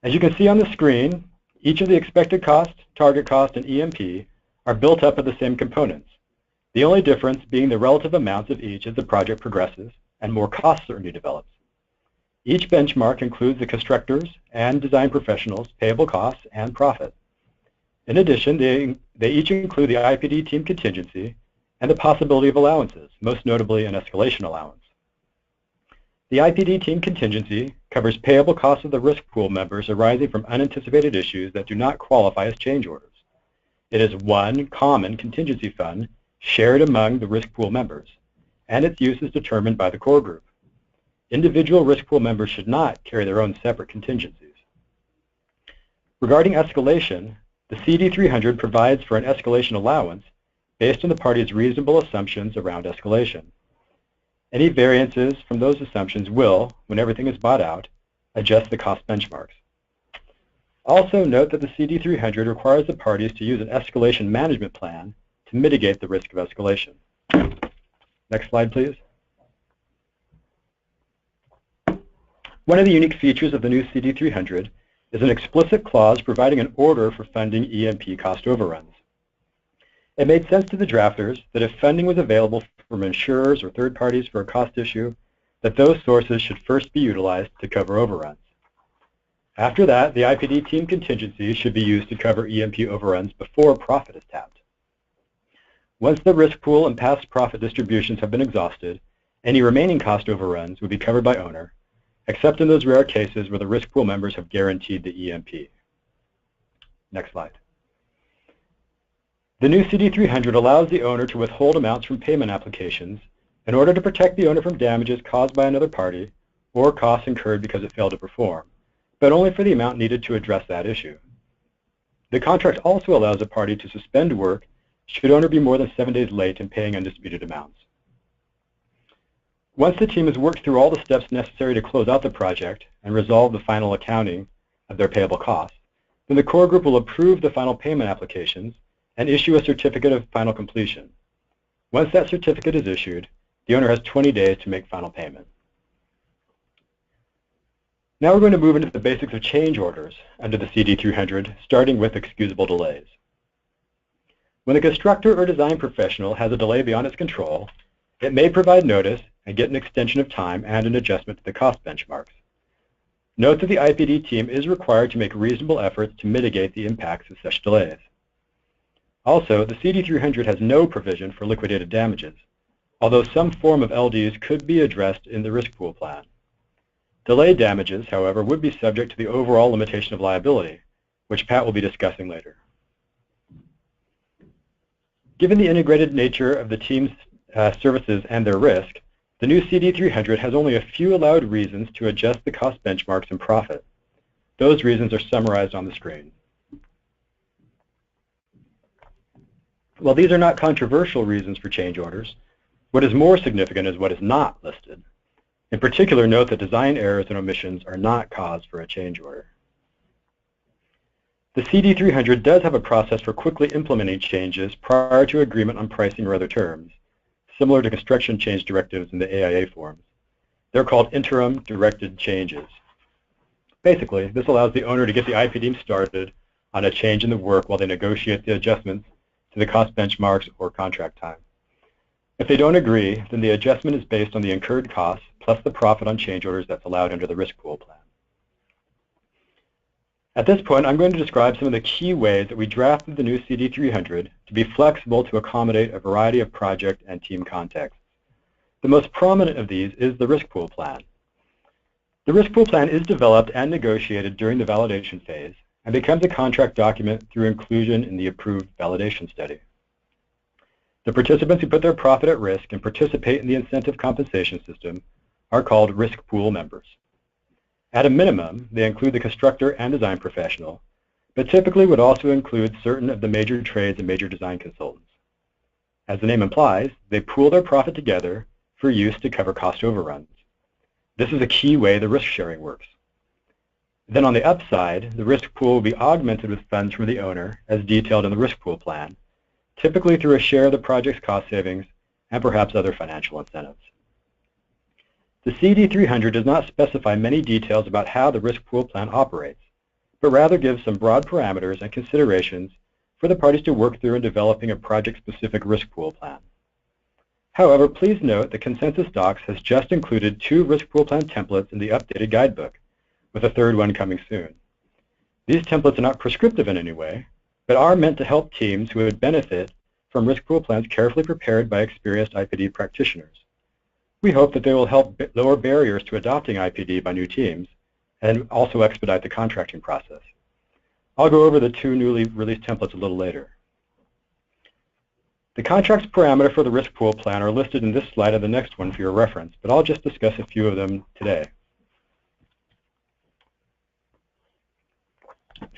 D: As you can see on the screen, each of the expected cost, target cost, and EMP are built up of the same components, the only difference being the relative amounts of each as the project progresses and more cost certainty develops. Each benchmark includes the constructors and design professionals' payable costs and profit. In addition, they each include the IPD team contingency and the possibility of allowances, most notably an escalation allowance. The IPD team contingency covers payable costs of the risk pool members arising from unanticipated issues that do not qualify as change orders. It is one common contingency fund shared among the risk pool members, and its use is determined by the core group. Individual risk pool members should not carry their own separate contingencies. Regarding escalation, the CD300 provides for an escalation allowance based on the party's reasonable assumptions around escalation. Any variances from those assumptions will, when everything is bought out, adjust the cost benchmarks. Also note that the CD300 requires the parties to use an escalation management plan to mitigate the risk of escalation. Next slide, please. One of the unique features of the new CD300 is an explicit clause providing an order for funding EMP cost overruns. It made sense to the drafters that if funding was available from insurers or third parties for a cost issue, that those sources should first be utilized to cover overruns. After that, the IPD team contingency should be used to cover EMP overruns before profit is tapped. Once the risk pool and past profit distributions have been exhausted, any remaining cost overruns would be covered by owner, except in those rare cases where the risk pool members have guaranteed the EMP. Next slide. The new CD300 allows the owner to withhold amounts from payment applications in order to protect the owner from damages caused by another party or costs incurred because it failed to perform, but only for the amount needed to address that issue. The contract also allows a party to suspend work should owner be more than 7 days late in paying undisputed amounts. Once the team has worked through all the steps necessary to close out the project and resolve the final accounting of their payable costs, then the core group will approve the final payment applications and issue a certificate of final completion. Once that certificate is issued, the owner has 20 days to make final payment. Now we're going to move into the basics of change orders under the CD300, starting with excusable delays. When a constructor or design professional has a delay beyond its control, it may provide notice and get an extension of time and an adjustment to the cost benchmarks. Note that the IPD team is required to make reasonable efforts to mitigate the impacts of such delays. Also, the CD300 has no provision for liquidated damages, although some form of LDs could be addressed in the risk pool plan. Delayed damages, however, would be subject to the overall limitation of liability, which Pat will be discussing later. Given the integrated nature of the team's services and their risk, the new CD300 has only a few allowed reasons to adjust the cost benchmarks and profit. Those reasons are summarized on the screen. While these are not controversial reasons for change orders, what is more significant is what is not listed. In particular, note that design errors and omissions are not cause for a change order. The CD300 does have a process for quickly implementing changes prior to agreement on pricing or other terms, similar to construction change directives in the AIA forms. They're called interim directed changes. Basically, this allows the owner to get the IPD started on a change in the work while they negotiate the adjustments to the cost benchmarks or contract time. If they don't agree, then the adjustment is based on the incurred costs plus the profit on change orders that's allowed under the risk pool plan. At this point, I'm going to describe some of the key ways that we drafted the new CD300 to be flexible to accommodate a variety of project and team contexts. The most prominent of these is the risk pool plan. The risk pool plan is developed and negotiated during the validation phase and becomes a contract document through inclusion in the approved validation study. The participants who put their profit at risk and participate in the incentive compensation system are called risk pool members. At a minimum, they include the constructor and design professional, but typically would also include certain of the major trades and major design consultants. As the name implies, they pool their profit together for use to cover cost overruns. This is a key way the risk sharing works. Then on the upside, the risk pool will be augmented with funds from the owner as detailed in the risk pool plan, typically through a share of the project's cost savings and perhaps other financial incentives. The CD300 does not specify many details about how the risk pool plan operates, but rather gives some broad parameters and considerations for the parties to work through in developing a project-specific risk pool plan. However, please note that ConsensusDocs has just included 2 risk pool plan templates in the updated guidebook, with a third one coming soon. These templates are not prescriptive in any way, but are meant to help teams who would benefit from risk pool plans carefully prepared by experienced IPD practitioners. We hope that they will help lower barriers to adopting IPD by new teams and also expedite the contracting process. I'll go over the 2 newly released templates a little later. The contract's parameter for the risk pool plan are listed in this slide and the next one for your reference, but I'll just discuss a few of them today.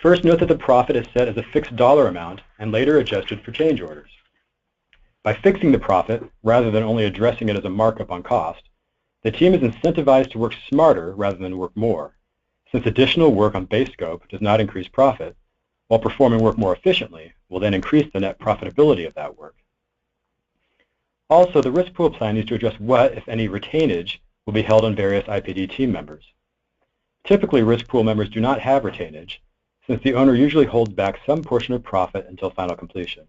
D: First, note that the profit is set as a fixed dollar amount and later adjusted for change orders. By fixing the profit, rather than only addressing it as a markup on cost, the team is incentivized to work smarter rather than work more, since additional work on base scope does not increase profit, while performing work more efficiently will then increase the net profitability of that work. Also, the risk pool plan needs to address what, if any, retainage will be held on various IPD team members. Typically, risk pool members do not have retainage, since the owner usually holds back some portion of profit until final completion.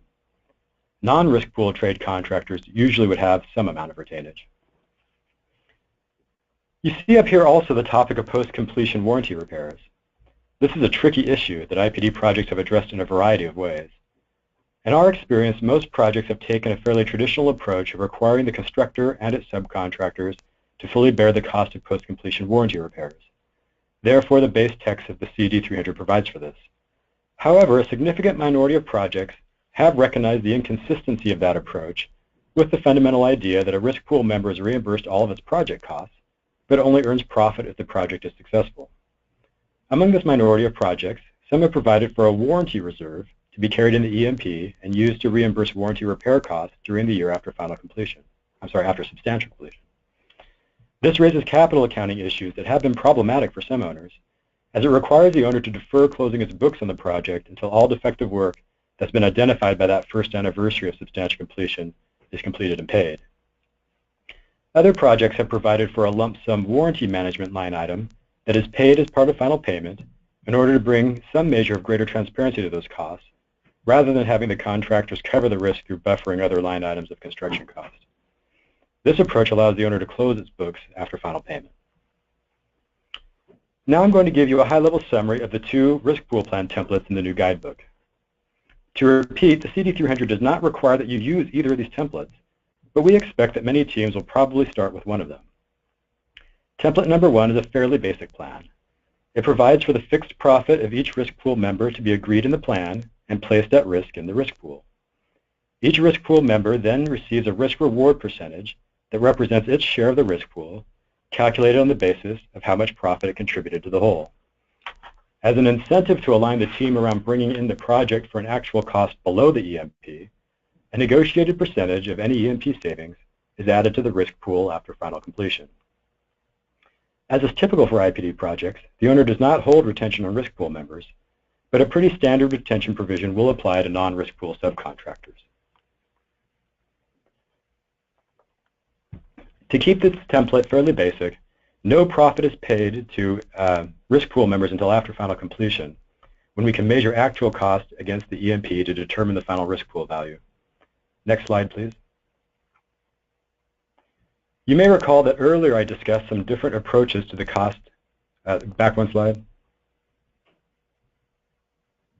D: Non-risk pool trade contractors usually would have some amount of retainage. You see up here also the topic of post-completion warranty repairs. This is a tricky issue that IPD projects have addressed in a variety of ways. In our experience, most projects have taken a fairly traditional approach of requiring the constructor and its subcontractors to fully bear the cost of post-completion warranty repairs. Therefore, the base text of the CD 300 provides for this. However, a significant minority of projects have recognized the inconsistency of that approach with the fundamental idea that a risk pool member is reimbursed all of its project costs, but only earns profit if the project is successful. Among this minority of projects, some have provided for a warranty reserve to be carried in the EMP and used to reimburse warranty repair costs during the year after final completion. After substantial completion. This raises capital accounting issues that have been problematic for some owners, as it requires the owner to defer closing its books on the project until all defective work that's been identified by that first anniversary of substantial completion is completed and paid. Other projects have provided for a lump sum warranty management line item that is paid as part of final payment in order to bring some measure of greater transparency to those costs, rather than having the contractors cover the risk through buffering other line items of construction cost. This approach allows the owner to close its books after final payment. Now I'm going to give you a high-level summary of the two risk pool plan templates in the new guidebook. To repeat, the CD 300 does not require that you use either of these templates, but we expect that many teams will probably start with one of them. Template number 1 is a fairly basic plan. It provides for the fixed profit of each risk pool member to be agreed in the plan and placed at risk in the risk pool. Each risk pool member then receives a risk-reward percentage that represents its share of the risk pool, calculated on the basis of how much profit it contributed to the whole. As an incentive to align the team around bringing in the project for an actual cost below the EMP, a negotiated percentage of any EMP savings is added to the risk pool after final completion. As is typical for IPD projects, the owner does not hold retention on risk pool members, but a pretty standard retention provision will apply to non-risk pool subcontractors. To keep this template fairly basic, no profit is paid to risk pool members until after final completion, when we can measure actual cost against the EMP to determine the final risk pool value. Next slide, please. You may recall that earlier I discussed some different approaches to the cost. Back one slide.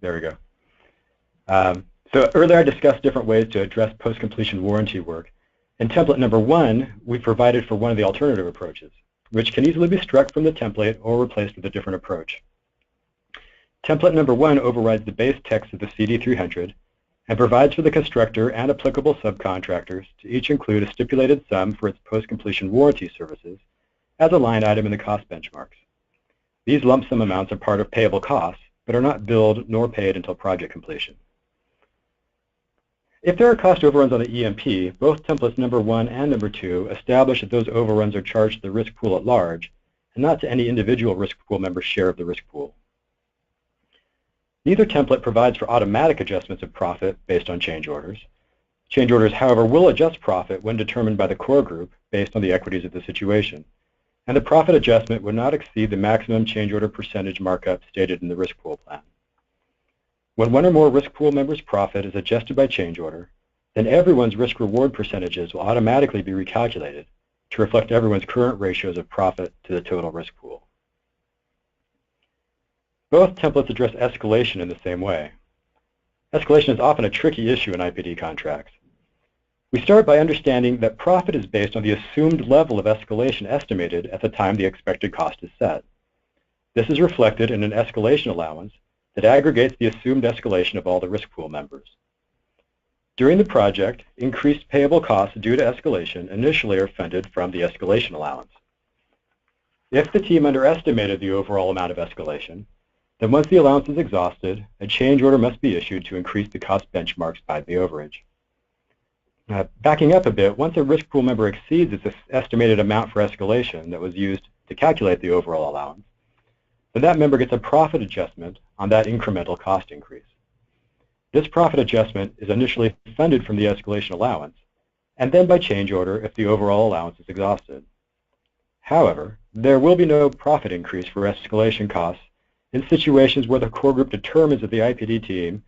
D: There we go. So earlier I discussed different ways to address post-completion warranty work. In template number 1, we provided for one of the alternative approaches, which can easily be struck from the template or replaced with a different approach. Template number 1 overrides the base text of the CD 300 and provides for the constructor and applicable subcontractors to each include a stipulated sum for its post-completion warranty services as a line item in the cost benchmarks. These lump sum amounts are part of payable costs, but are not billed nor paid until project completion. If there are cost overruns on the EMP, both templates number 1 and number 2 establish that those overruns are charged to the risk pool at large and not to any individual risk pool member's share of the risk pool. Neither template provides for automatic adjustments of profit based on change orders. Change orders, however, will adjust profit when determined by the core group based on the equities of the situation, and the profit adjustment would not exceed the maximum change order percentage markup stated in the risk pool plan. When one or more risk pool members' profit is adjusted by change order, then everyone's risk-reward percentages will automatically be recalculated to reflect everyone's current ratios of profit to the total risk pool. Both templates address escalation in the same way. Escalation is often a tricky issue in IPD contracts. We start by understanding that profit is based on the assumed level of escalation estimated at the time the expected cost is set. This is reflected in an escalation allowance that aggregates the assumed escalation of all the risk pool members. During the project, increased payable costs due to escalation initially are funded from the escalation allowance. If the team underestimated the overall amount of escalation, then once the allowance is exhausted, a change order must be issued to increase the cost benchmarks by the overage. Backing up a bit, once a risk pool member exceeds its estimated amount for escalation that was used to calculate the overall allowance, then that member gets a profit adjustment on that incremental cost increase. This profit adjustment is initially funded from the escalation allowance, and then by change order if the overall allowance is exhausted. However, there will be no profit increase for escalation costs in situations where the core group determines that the IPD team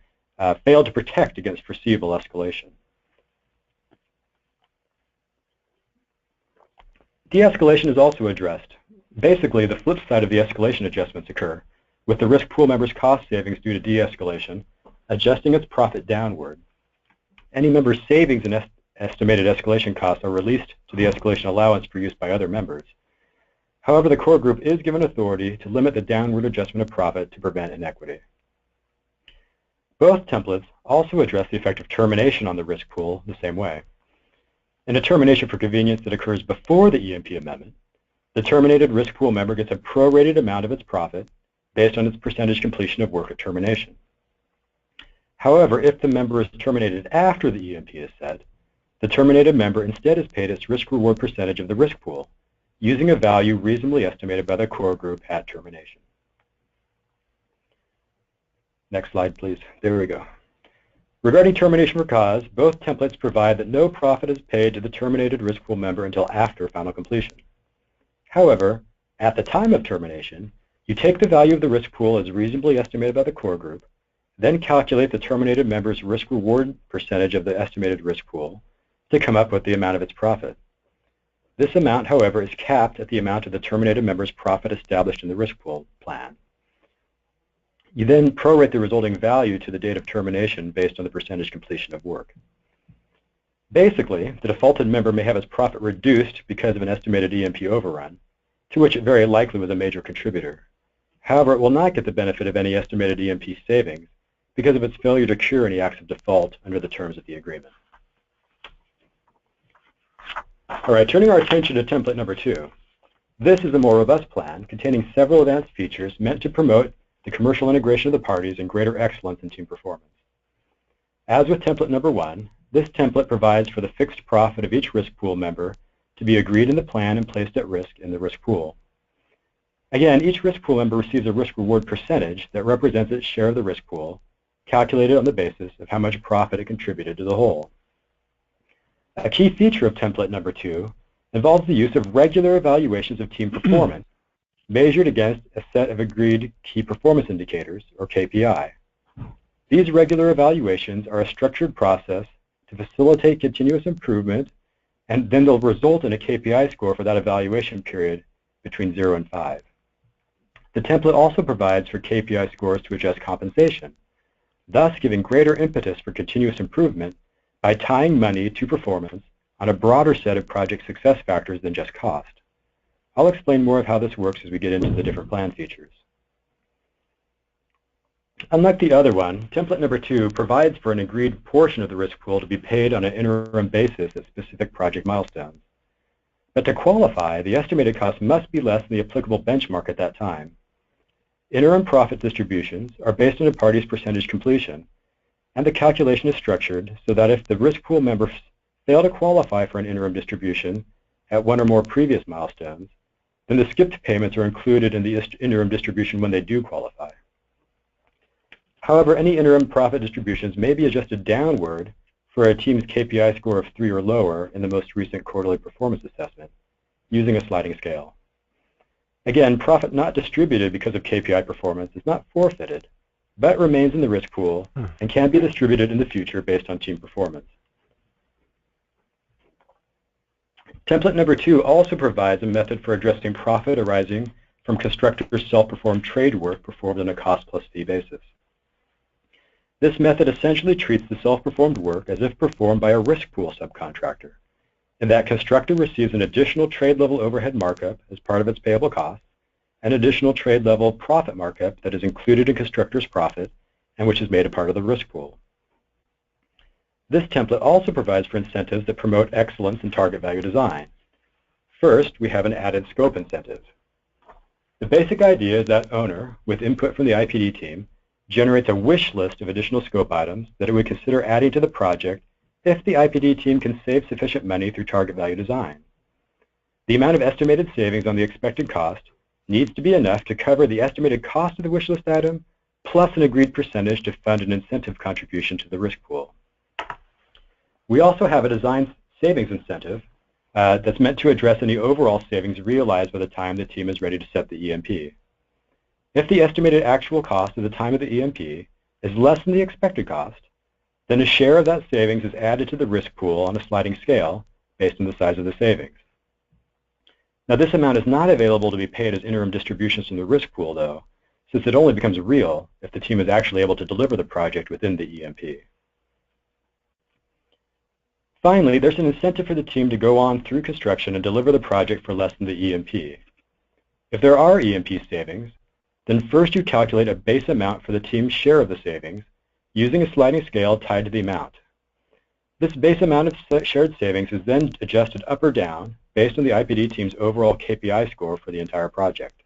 D: failed to protect against foreseeable escalation. De-escalation is also addressed. Basically, the flip side of the escalation adjustments occur, with the risk pool member's cost savings due to de-escalation adjusting its profit downward. Any member's savings and estimated escalation costs are released to the escalation allowance for use by other members. However, the core group is given authority to limit the downward adjustment of profit to prevent inequity. Both templates also address the effect of termination on the risk pool the same way. In a termination for convenience that occurs before the EMP amendment, the terminated risk pool member gets a prorated amount of its profit based on its percentage completion of work at termination. However, if the member is terminated after the EMP is set, the terminated member instead is paid its risk-reward percentage of the risk pool, using a value reasonably estimated by the core group at termination. Next slide, please. There we go. Regarding termination for cause, both templates provide that no profit is paid to the terminated risk pool member until after final completion. However, at the time of termination, you take the value of the risk pool as reasonably estimated by the core group, then calculate the terminated member's risk-reward percentage of the estimated risk pool to come up with the amount of its profit. This amount, however, is capped at the amount of the terminated member's profit established in the risk pool plan. You then prorate the resulting value to the date of termination based on the percentage completion of work. Basically, the defaulted member may have its profit reduced because of an estimated EMP overrun, to which it very likely was a major contributor. However, it will not get the benefit of any estimated EMP savings because of its failure to cure any acts of default under the terms of the agreement. All right, turning our attention to template number 2. This is a more robust plan containing several advanced features meant to promote the commercial integration of the parties and greater excellence in team performance. As with template number 1, this template provides for the fixed profit of each risk pool member to be agreed in the plan and placed at risk in the risk pool. Again, each risk pool member receives a risk-reward percentage that represents its share of the risk pool, calculated on the basis of how much profit it contributed to the whole. A key feature of template number 2 involves the use of regular evaluations of team performance measured against a set of agreed key performance indicators, or KPI. These regular evaluations are a structured process to facilitate continuous improvement, and then they'll result in a KPI score for that evaluation period between 0 and 5. The template also provides for KPI scores to adjust compensation, thus giving greater impetus for continuous improvement by tying money to performance on a broader set of project success factors than just cost. I'll explain more of how this works as we get into the different plan features. Unlike the other one, template number 2 provides for an agreed portion of the risk pool to be paid on an interim basis at specific project milestones. But to qualify, the estimated cost must be less than the applicable benchmark at that time. Interim profit distributions are based on a party's percentage completion, and the calculation is structured so that if the risk pool members fail to qualify for an interim distribution at one or more previous milestones, then the skipped payments are included in the interim distribution when they do qualify. However, any interim profit distributions may be adjusted downward for a team's KPI score of 3 or lower in the most recent quarterly performance assessment, using a sliding scale. Again, profit not distributed because of KPI performance is not forfeited, but remains in the risk pool and can be distributed in the future based on team performance. Template number 2 also provides a method for addressing profit arising from constructors' self-performed trade work performed on a cost-plus-fee basis. This method essentially treats the self-performed work as if performed by a risk pool subcontractor, in that constructor receives an additional trade-level overhead markup as part of its payable costs, an additional trade-level profit markup that is included in constructor's profit and which is made a part of the risk pool. This template also provides for incentives that promote excellence in target value design. First, we have an added scope incentive. The basic idea is that owner, with input from the IPD team, generates a wish list of additional scope items that it would consider adding to the project if the IPD team can save sufficient money through target value design. The amount of estimated savings on the expected cost needs to be enough to cover the estimated cost of the wish list item plus an agreed percentage to fund an incentive contribution to the risk pool. We also have a design savings incentive that's meant to address any overall savings realized by the time the team is ready to set the EMP. If the estimated actual cost at the time of the EMP is less than the expected cost, then a share of that savings is added to the risk pool on a sliding scale based on the size of the savings. Now, this amount is not available to be paid as interim distributions from the risk pool, though, since it only becomes real if the team is actually able to deliver the project within the EMP. Finally, there's an incentive for the team to go on through construction and deliver the project for less than the EMP. If there are EMP savings, then first you calculate a base amount for the team's share of the savings using a sliding scale tied to the amount. This base amount of shared savings is then adjusted up or down based on the IPD team's overall KPI score for the entire project.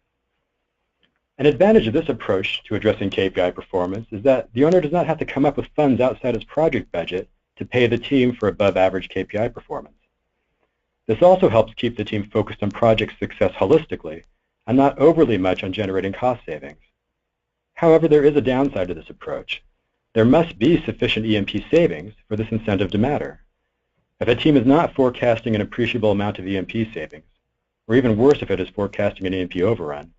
D: An advantage of this approach to addressing KPI performance is that the owner does not have to come up with funds outside his project budget to pay the team for above average KPI performance. This also helps keep the team focused on project success holistically and not overly much on generating cost savings. However, there is a downside to this approach. There must be sufficient EMP savings for this incentive to matter. If a team is not forecasting an appreciable amount of EMP savings, or even worse if it is forecasting an EMP overrun,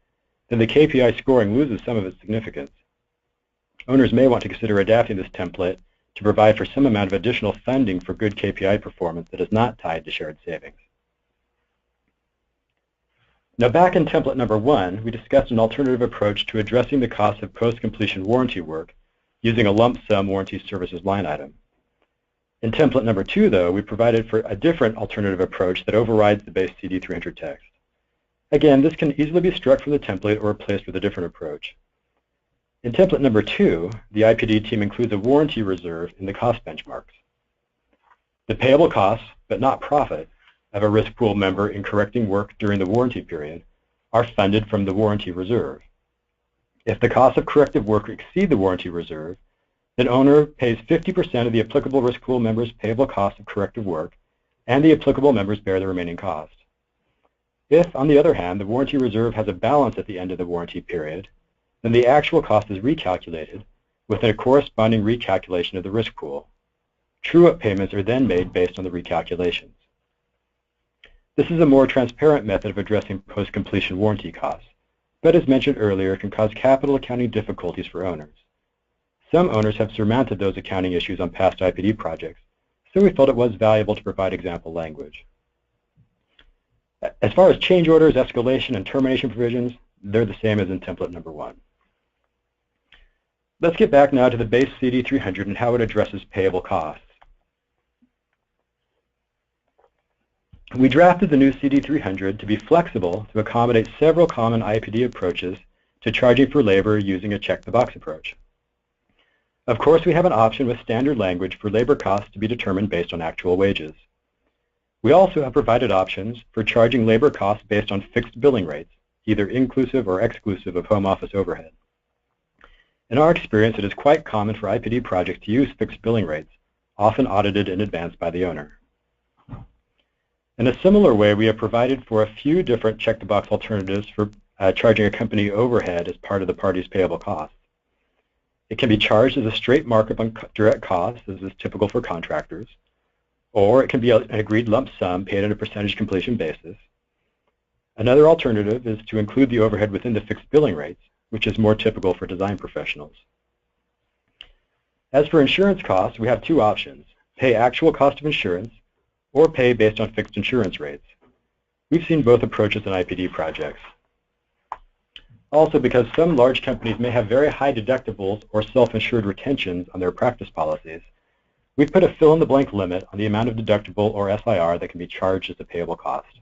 D: then the KPI scoring loses some of its significance. Owners may want to consider adapting this template to provide for some amount of additional funding for good KPI performance that is not tied to shared savings. Now, back in template number 1, we discussed an alternative approach to addressing the cost of post-completion warranty work using a lump sum warranty services line item. In template number 2, though, we provided for a different alternative approach that overrides the base CD300 text. Again, this can easily be struck from the template or replaced with a different approach. In template number 2, the IPD team includes a warranty reserve in the cost benchmarks. The payable costs, but not profit, of a risk pool member in correcting work during the warranty period are funded from the warranty reserve. If the costs of corrective work exceed the warranty reserve, then owner pays 50% of the applicable risk pool member's payable cost of corrective work, and the applicable members bear the remaining cost. If, on the other hand, the warranty reserve has a balance at the end of the warranty period, then the actual cost is recalculated with a corresponding recalculation of the risk pool. True-up payments are then made based on the recalculations. This is a more transparent method of addressing post-completion warranty costs, but as mentioned earlier, can cause capital accounting difficulties for owners. Some owners have surmounted those accounting issues on past IPD projects, so we felt it was valuable to provide example language. As far as change orders, escalation, and termination provisions, they're the same as in template number 1. Let's get back now to the base CD300 and how it addresses payable costs. We drafted the new CD300 to be flexible to accommodate several common IPD approaches to charging for labor using a check-the-box approach. Of course, we have an option with standard language for labor costs to be determined based on actual wages. We also have provided options for charging labor costs based on fixed billing rates, either inclusive or exclusive of home office overhead. In our experience, it is quite common for IPD projects to use fixed billing rates, often audited in advance by the owner. In a similar way, we have provided for a few different check-the-box alternatives for charging a company overhead as part of the party's payable costs. It can be charged as a straight markup on direct costs, as is typical for contractors, or it can be an agreed lump sum paid on a percentage completion basis. Another alternative is to include the overhead within the fixed billing rates, which is more typical for design professionals. As for insurance costs, we have two options: pay actual cost of insurance or pay based on fixed insurance rates. We've seen both approaches in IPD projects. Also, because some large companies may have very high deductibles or self-insured retentions on their practice policies, we've put a fill-in-the-blank limit on the amount of deductible or SIR that can be charged as a payable cost.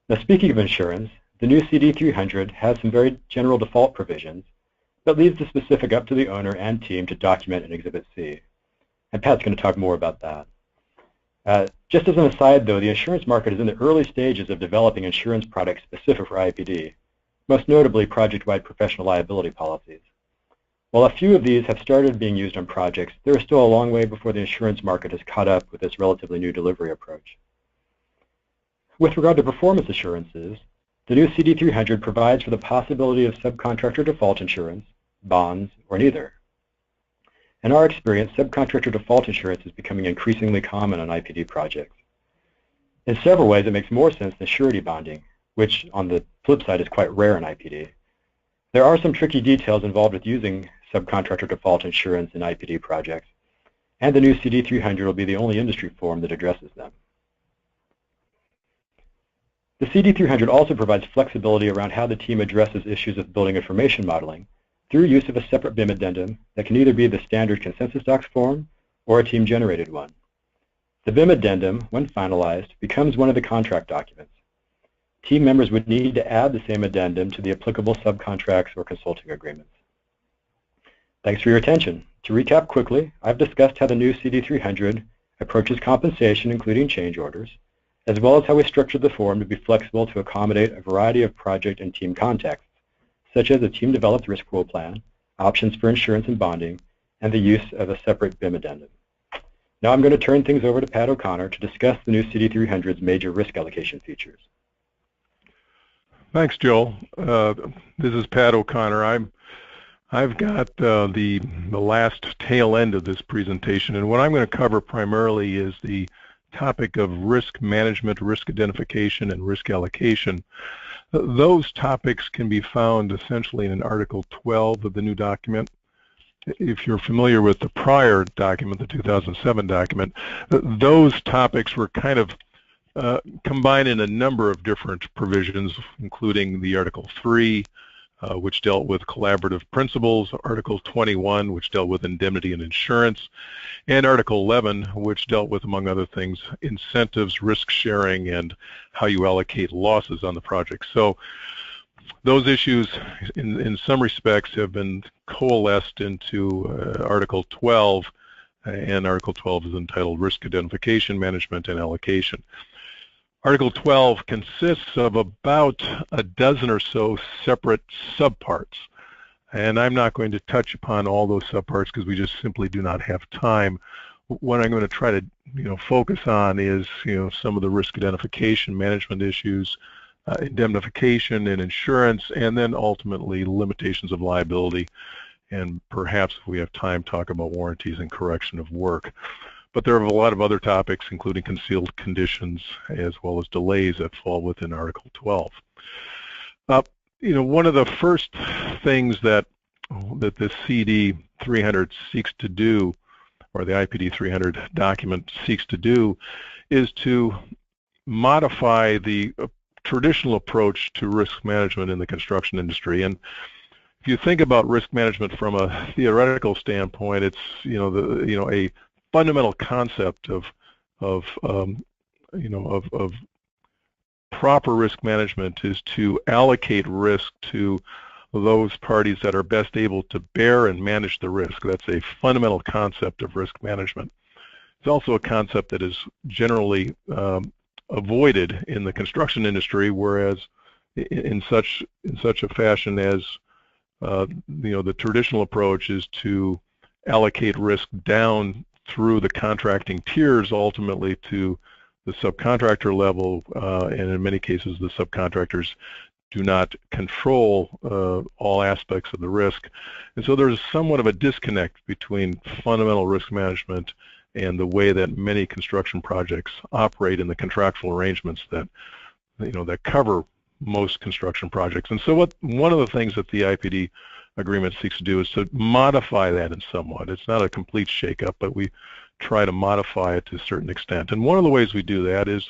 D: Now, speaking of insurance, the new CD300 has some very general default provisions, but leaves the specific up to the owner and team to document in Exhibit C. And Pat's going to talk more about that. Just as an aside, though, the insurance market is in the early stages of developing insurance products specific for IPD, most notably project-wide professional liability policies. While a few of these have started being used on projects, there is still a long way before the insurance market has caught up with this relatively new delivery approach. With regard to performance assurances, the new CD300 provides for the possibility of subcontractor default insurance, bonds, or neither. In our experience, subcontractor default insurance is becoming increasingly common on IPD projects. In several ways, it makes more sense than surety bonding, which on the flip side is quite rare in IPD. There are some tricky details involved with using subcontractor default insurance in IPD projects, and the new CD300 will be the only industry form that addresses them. The CD300 also provides flexibility around how the team addresses issues with building information modeling through use of a separate BIM addendum that can either be the standard ConsensusDocs form or a team-generated one. The BIM addendum, when finalized, becomes one of the contract documents. Team members would need to add the same addendum to the applicable subcontracts or consulting agreements. Thanks for your attention. To recap quickly, I've discussed how the new CD300 approaches compensation, including change orders, as well as how we structured the form to be flexible to accommodate a variety of project and team contexts, such as a team-developed risk pool plan, options for insurance and bonding, and the use of a separate BIM addendum. Now I'm going to turn things over to Pat O'Connor to discuss the new CD300's major risk allocation features.
B: Thanks, Joel. This is Pat O'Connor. I've got the last tail end of this presentation, and what I'm going to cover primarily is the topic of risk management, risk identification, and risk allocation. Those topics can be found essentially in Article 12 of the new document. If you're familiar with the prior document, the 2007 document, those topics were kind of combined in a number of different provisions, including the Article 3, which dealt with collaborative principles, Article 21, which dealt with indemnity and insurance, and Article 11, which dealt with, among other things, incentives, risk sharing, and how you allocate losses on the project. So those issues, in some respects, have been coalesced into Article 12, and Article 12 is entitled Risk Identification, Management, and Allocation. Article 12 consists of about a dozen or so separate subparts, and I'm not going to touch upon all those subparts because we just simply do not have time. What I'm going to try to focus on is some of the risk identification management issues, indemnification and insurance, and then ultimately limitations of liability, and perhaps if we have time talk about warranties and correction of work. But there are a lot of other topics, including concealed conditions, as well as delays that fall within Article 12. One of the first things that the CD 300 seeks to do, or the IPD 300 document seeks to do, is to modify the traditional approach to risk management in the construction industry. And if you think about risk management from a theoretical standpoint, it's a fundamental concept of proper risk management is to allocate risk to those parties that are best able to bear and manage the risk. That's a fundamental concept of risk management. It's also a concept that is generally avoided in the construction industry, whereas in such a fashion as the traditional approach is to allocate risk down through the contracting tiers, ultimately to the subcontractor level, and in many cases the subcontractors do not control all aspects of the risk. And so there's somewhat of a disconnect between fundamental risk management and the way that many construction projects operate in the contractual arrangements that that cover most construction projects. And so one of the things that the IPD agreement seeks to do is to modify that in somewhat. It's not a complete shake-up, but we try to modify it to a certain extent. And one of the ways we do that is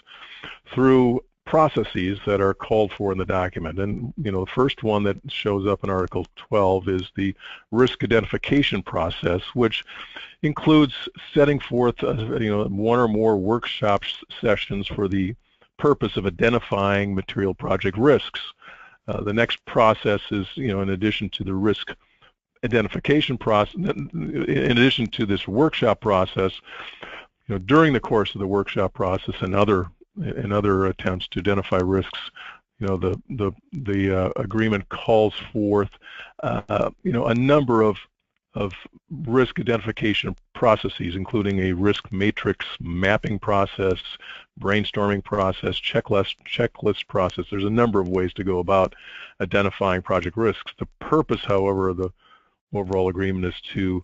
B: through processes that are called for in the document. And the first one that shows up in Article 12 is the risk identification process, which includes setting forth one or more workshop sessions for the purpose of identifying material project risks. The next process is, in addition to the risk identification process, in addition to this workshop process, during the course of the workshop process and other attempts to identify risks, the agreement calls forth, a number of risk identification processes, including a risk matrix mapping process, brainstorming process, checklist process. There's a number of ways to go about identifying project risks. The purpose, however, of the overall agreement is to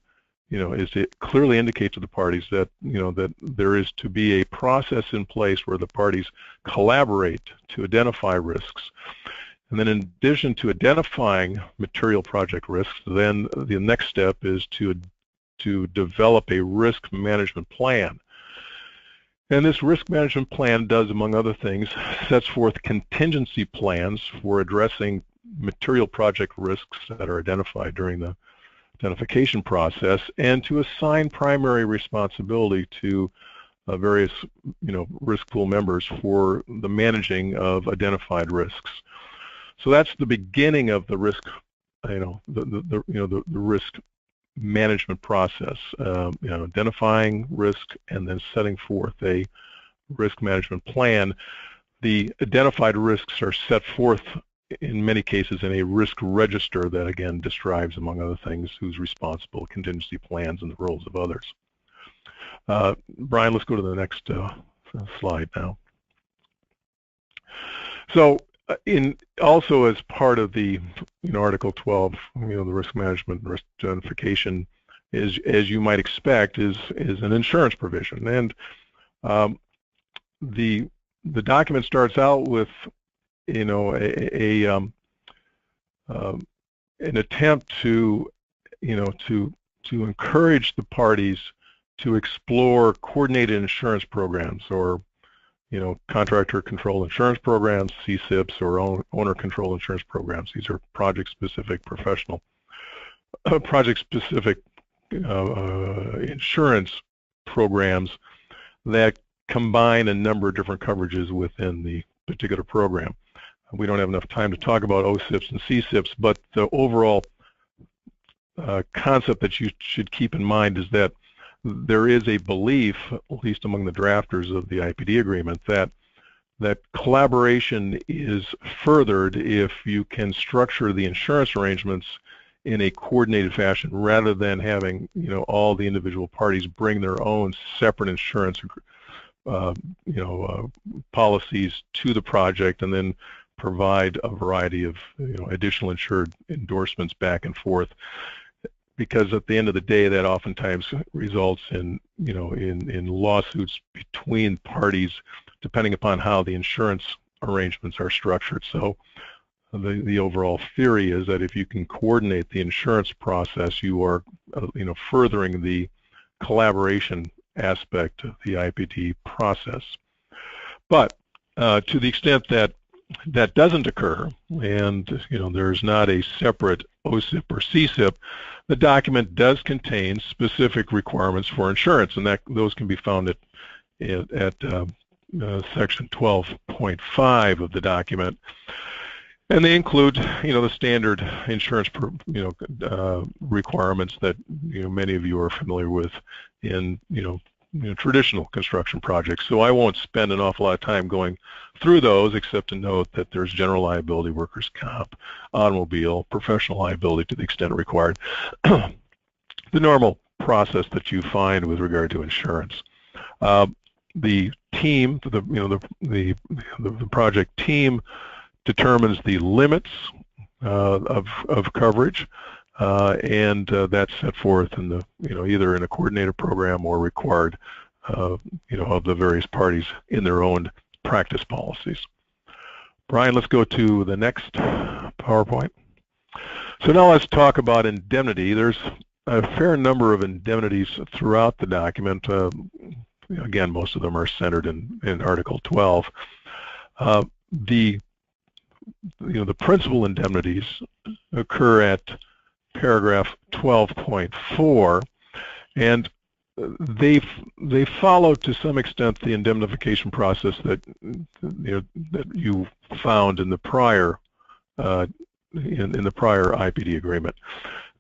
E: it clearly indicates to the parties that, that there is to be a process in place where the parties collaborate to identify risks. And then in addition to identifying material project risks, then the next step is to develop a risk management plan. And this risk management plan does, among other things, sets forth contingency plans for addressing material project risks that are identified during the identification process, and to assign primary responsibility to various, risk pool members for the managing of identified risks. So that's the beginning of the risk, the risk management process, identifying risk and then setting forth a risk management plan. The identified risks are set forth in many cases in a risk register that again describes, among other things, who's responsible, contingency plans, and the roles of others. Brian, let's go to the next slide now. So also as part of the Article 12, the risk management and risk identification is, as you might expect, is an insurance provision. And the document starts out with an attempt to encourage the parties to explore coordinated insurance programs, or contractor control insurance programs, CSIPs, or owner control insurance programs. These are project-specific professional, project-specific insurance programs that combine a number of different coverages within the particular program. We don't have enough time to talk about OSIPs and CSIPs, but the overall concept that you should keep in mind is that there is a belief, at least among the drafters of the IPD agreement, that collaboration is furthered if you can structure the insurance arrangements in a coordinated fashion, rather than having all the individual parties bring their own separate insurance policies to the project and then provide a variety of additional insured endorsements back and forth, because at the end of the day that oftentimes results in in lawsuits between parties depending upon how the insurance arrangements are structured. So the overall theory is that if you can coordinate the insurance process, you are furthering the collaboration aspect of the IPD process. But to the extent that that doesn't occur, and there's not a separate OSIP or CSIP, the document does contain specific requirements for insurance, and those can be found at section 12.5 of the document. And they include, the standard insurance, requirements that many of you are familiar with in traditional construction projects. So I won't spend an awful lot of time going through those, except to note that there's general liability, workers' comp, automobile, professional liability to the extent required. The normal process that you find with regard to insurance. The team, the project team, determines the limits of coverage, and that's set forth in the either in a coordinated program or required of the various parties in their own practice policies. Brian, let's go to the next PowerPoint. So now let's talk about indemnity. There's a fair number of indemnities throughout the document. Again, most of them are centered in Article 12. The principal indemnities occur at paragraph 12.4, and they follow to some extent the indemnification process that that you found in the prior in the prior IPD agreement.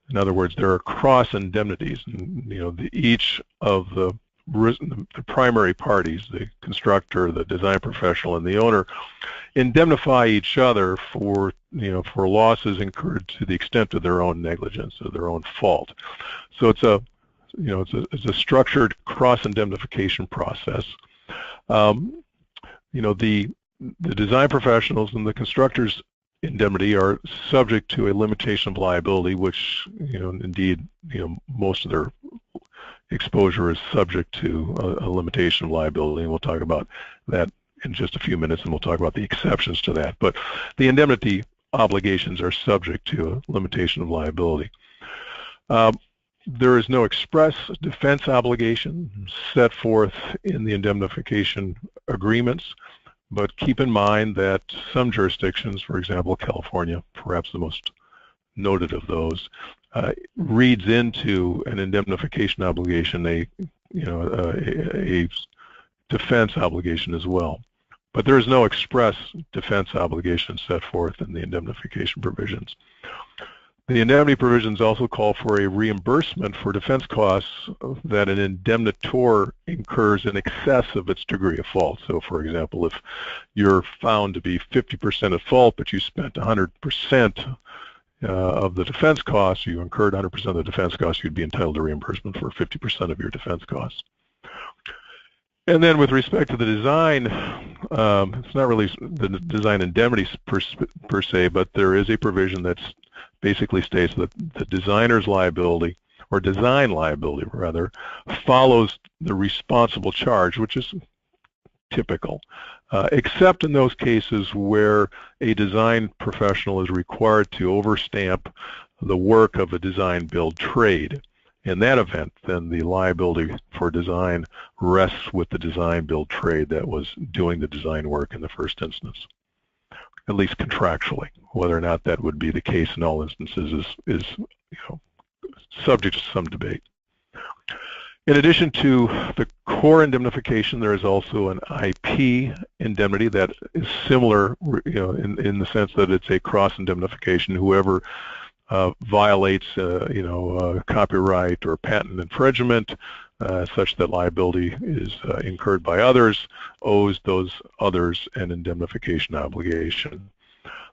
E: In other words, there are cross indemnities, and each of the primary parties, the constructor, the design professional, and the owner, indemnify each other for for losses incurred to the extent of their own negligence or their own fault. So it's a it's a structured cross indemnification process. The design professionals and the constructors' indemnity are subject to a limitation of liability, which indeed most of their exposure is subject to a limitation of liability, and we'll talk about that in just a few minutes, and we'll talk about the exceptions to that. But the indemnity obligations are subject to a limitation of liability. There is no express defense obligation set forth in the indemnification agreements, but keep in mind that some jurisdictions, for example, California, perhaps the most noted of those, reads into an indemnification obligation a defense obligation as well. But there is no express defense obligation set forth in the indemnification provisions. The indemnity provisions also call for a reimbursement for defense costs that an indemnitor incurs in excess of its degree of fault. So, for example, if you're found to be 50% at fault, but you spent 100% of the defense costs, you incurred 100% of the defense costs, you'd be entitled to reimbursement for 50% of your defense costs. And then with respect to the design, it's not really the design indemnity per se, but there is a provision that basically states that the designer's liability, or design liability rather, follows the responsible charge, which is typical, except in those cases where a design professional is required to overstamp the work of a design build trade. In that event, then the liability for design rests with the design build trade that was doing the design work in the first instance, at least contractually. Whether or not that would be the case in all instances is subject to some debate. In addition to the core indemnification, there is also an IP indemnity that is similar, in the sense that it's a cross indemnification. Whoever violates, copyright or patent infringement, such that liability is incurred by others, owes those others an indemnification obligation.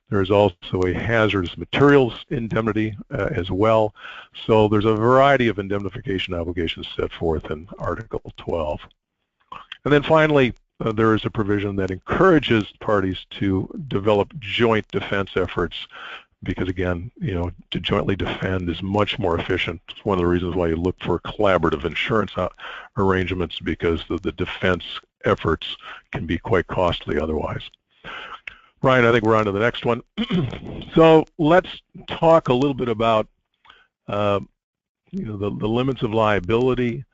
E: There is also a hazardous materials indemnity as well. So there's a variety of indemnification obligations set forth in Article 12. And then finally, there is a provision that encourages parties to develop joint defense efforts, because again, to jointly defend is much more efficient. It's one of the reasons why you look for collaborative insurance arrangements, because the defense efforts can be quite costly otherwise. Brian, I think we're on to the next one. So let's talk a little bit about the limits of liability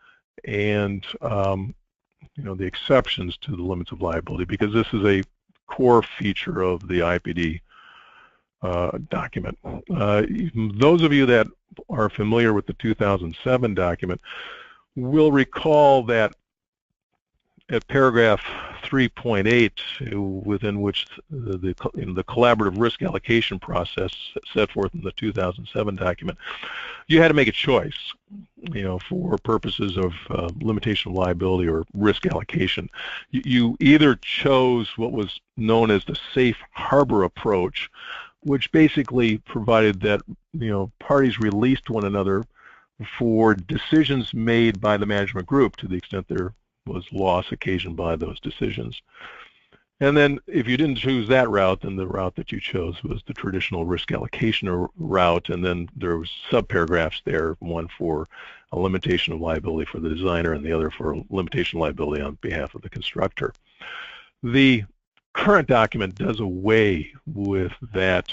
E: and the exceptions to the limits of liability, because this is a core feature of the IPD document. Those of you that are familiar with the 2007 document will recall that at paragraph 3.8, within which the collaborative risk allocation process set forth in the 2007 document, you had to make a choice, for purposes of limitation of liability or risk allocation. You either chose what was known as the safe harbor approach, which basically provided that parties released one another for decisions made by the management group to the extent there was loss occasioned by those decisions. And then if you didn't choose that route, then the route that you chose was the traditional risk allocation route, and then there was subparagraphs there, one for a limitation of liability for the designer and the other for limitation of liability on behalf of the constructor. The current document does away with that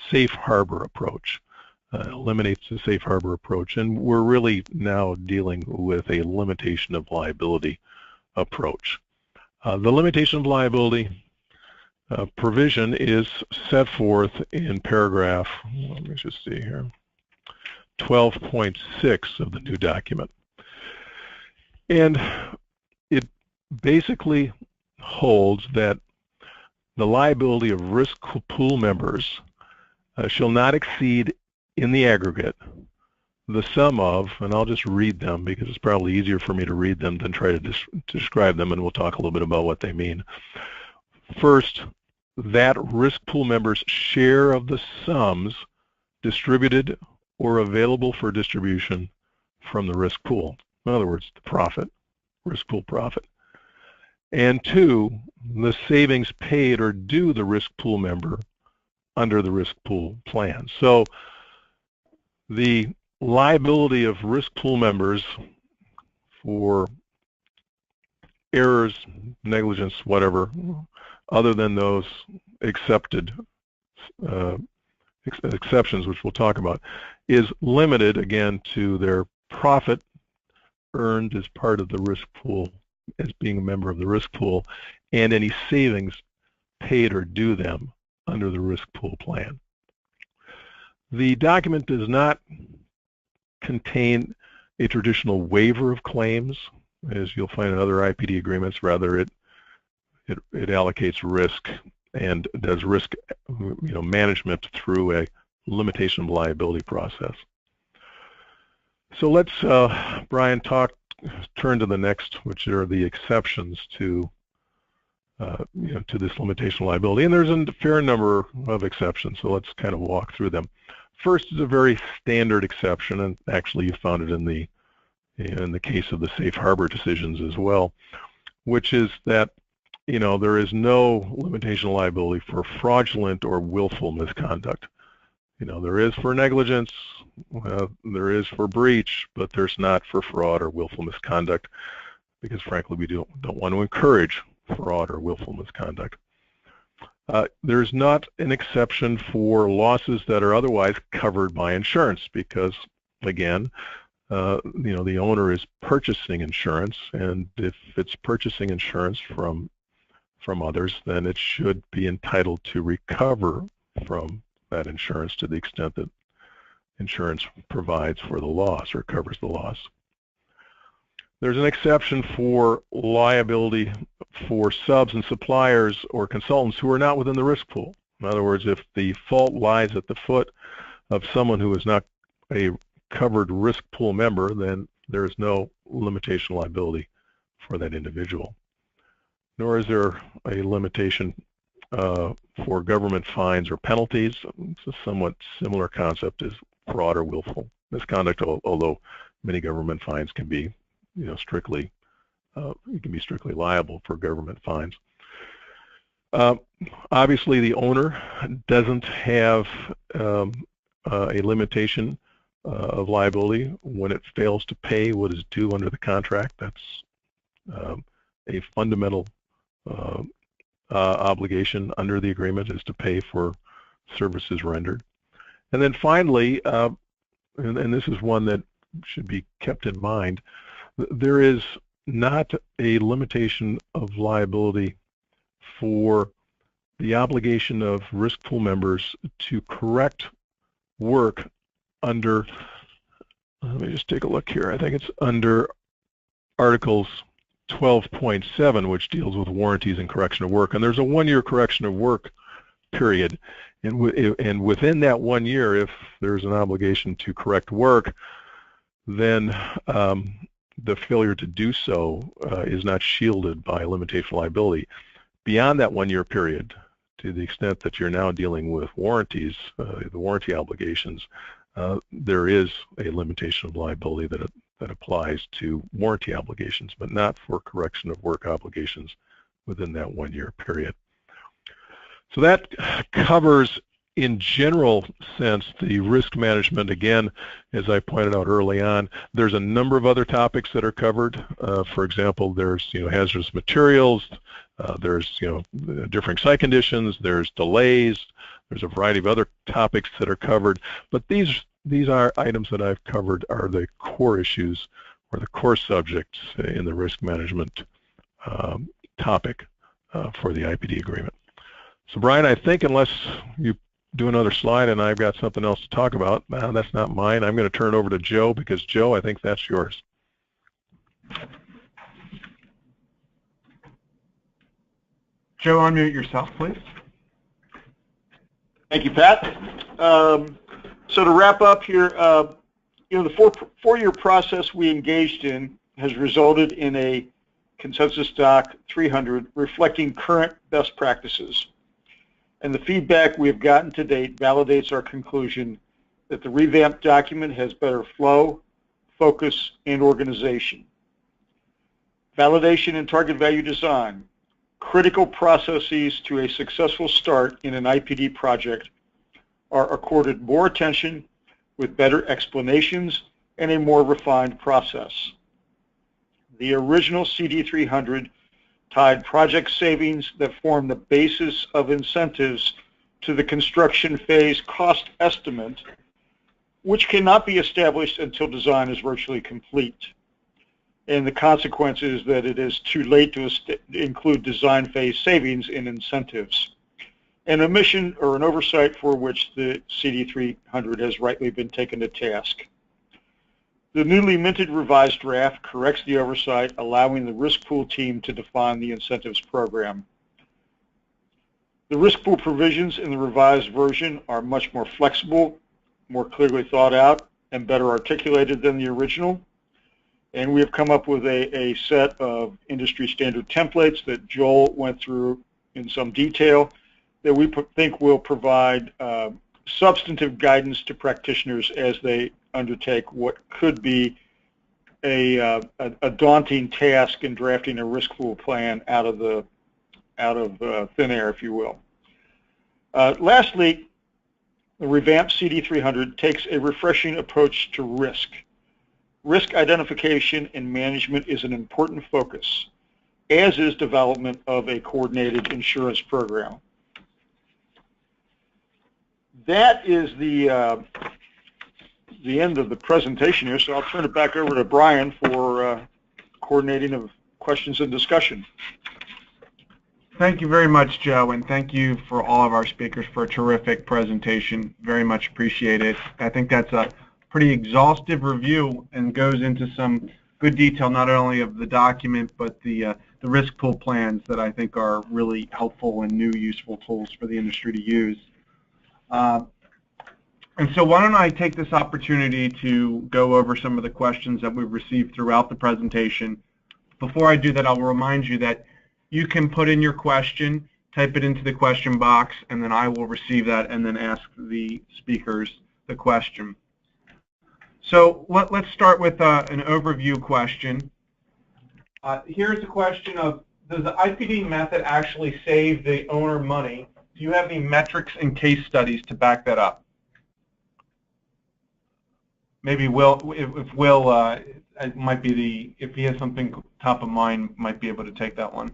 E: safe harbor approach, eliminates the safe harbor approach, and we're really now dealing with a limitation of liability approach. The limitation of liability provision is set forth in paragraph, let me just see here, 12.6 of the new document. And it basically holds that the liability of risk pool members shall not exceed in the aggregate the sum of, and I'll just read them because it's probably easier for me to read them than try to describe them, and we'll talk a little bit about what they mean. First, that risk pool members' share of the sums distributed or available for distribution from the risk pool. In other words, the profit, risk pool profit. And two, the savings paid or due the risk pool member under the risk pool plan. So the liability of risk pool members for errors, negligence, whatever, other than those accepted exceptions, which we'll talk about, is limited, again, to their profit earned as part of the risk pool, as being a member of the risk pool, and any savings paid or due them under the risk pool plan. The document does not contain a traditional waiver of claims, as you'll find in other IPD agreements. Rather, it allocates risk and does risk management through a limitation of liability process. So let's, Brian, turn to the next, which are the exceptions to to this limitation of liability. And there's a fair number of exceptions, so let's kind of walk through them. First is a very standard exception, and actually you found it in the case of the safe harbor decisions as well, which is that there is no limitation of liability for fraudulent or willful misconduct. There is for negligence, there is for breach, but there's not for fraud or willful misconduct, because frankly we don't want to encourage fraud or willful misconduct. There's not an exception for losses that are otherwise covered by insurance, because again, the owner is purchasing insurance, and if it's purchasing insurance from others, then it should be entitled to recover from that insurance to the extent that insurance provides for the loss or covers the loss. There's an exception for liability for subs and suppliers or consultants who are not within the risk pool. In other words, if the fault lies at the foot of someone who is not a covered risk pool member, then there is no limitation of liability for that individual. Nor is there a limitation for government fines or penalties. It's a somewhat similar concept as fraud or willful misconduct, although many government fines can be, strictly, you can be strictly liable for government fines. Obviously, the owner doesn't have a limitation of liability when it fails to pay what is due under the contract. That's a fundamental obligation under the agreement, is to pay for services rendered. And then finally, and this is one that should be kept in mind, there is not a limitation of liability for the obligation of risk pool members to correct work under, let me just take a look here, I think it's under Articles 12.7, which deals with warranties and correction of work. And there's a 1-year correction of work period. And within that 1 year, if there's an obligation to correct work, then the failure to do so is not shielded by limitation of liability. Beyond that 1 year period, to the extent that you're now dealing with warranties, the warranty obligations, there is a limitation of liability that applies to warranty obligations, but not for correction of work obligations within that 1 year period. So that covers, in general sense, the risk management. Again, as I pointed out early on, there's a number of other topics that are covered. For example, there's hazardous materials, there's differing site conditions, there's delays, there's a variety of other topics that are covered. But these are items that I've covered are the core issues or the core subjects in the risk management topic for the IPD agreement. So Brian, I think unless you do another slide and I've got something else to talk about, that's not mine. I'm going to turn it over to Joe, because Joe, I think that's yours.
B: Joe, unmute yourself, please.
C: Thank you, Pat. So to wrap up here, the four-year process we engaged in has resulted in a Consensus Doc 300 reflecting current best practices. And the feedback we have gotten to date validates our conclusion that the revamped document has better flow, focus, and organization. Validation and target value design, critical processes to a successful start in an IPD project, are accorded more attention with better explanations and a more refined process. The original CD300 tied project savings that form the basis of incentives to the construction phase cost estimate, which cannot be established until design is virtually complete. And the consequence is that it is too late to include design phase savings in incentives, an omission or an oversight for which the CD300 has rightly been taken to task. The newly minted revised draft corrects the oversight, allowing the risk pool team to define the incentives program. The risk pool provisions in the revised version are much more flexible, more clearly thought out, and better articulated than the original. And we have come up with a set of industry standard templates that Joel went through in some detail that we think will provide substantive guidance to practitioners as they undertake what could be a daunting task in drafting a risk pool plan out of thin air, if you will. Lastly, the revamped CD300 takes a refreshing approach to risk. Risk identification and management is an important focus, as is development of a coordinated insurance program. That is the end of the presentation here, so I'll turn it back over to Brian for coordinating of questions and discussion.
F: Thank you very much, Joe, and thank you for all of our speakers for a terrific presentation. Very much appreciate it. I think that's a pretty exhaustive review and goes into some good detail not only of the document but the risk pool plans that I think are really helpful and new useful tools for the industry to use. And so why don't I take this opportunity to go over some of the questions that we've received throughout the presentation. Before I do that, I'll remind you that you can put in your question, type it into the question box, and then I will receive that and then ask the speakers the question. So let's start with an overview question. Here's a question of, does the IPD method actually save the owner money? Do you have any metrics and case studies to back that up? Maybe Will, if Will it might be if he has something top of mind, might be able to take that one.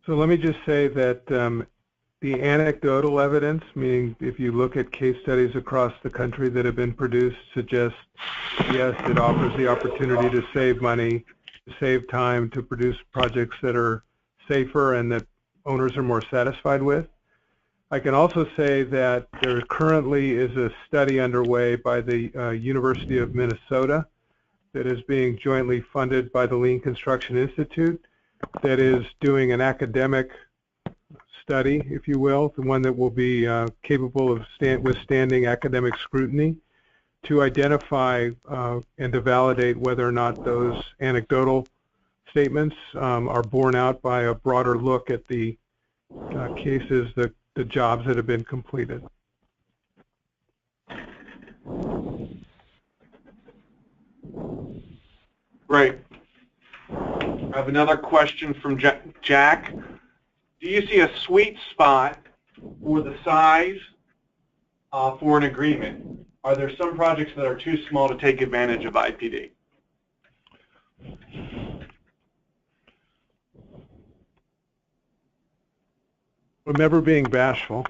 B: So let me just say that the anecdotal evidence, meaning if you look at case studies across the country that have been produced, suggests yes, it offers the opportunity to save money, to save time, to produce projects that are safer and that owners are more satisfied with. I can also say that there currently is a study underway by the University of Minnesota that is being jointly funded by the Lean Construction Institute that is doing an academic study, if you will, the one that will be capable of withstanding academic scrutiny to identify and to validate whether or not those anecdotal statements are borne out by a broader look at the cases, the jobs that have been completed.
A: Great. I have another question from Jack. Do you see a sweet spot for the size for an agreement? Are there some projects that are too small to take advantage of IPD?
B: Remember being bashful.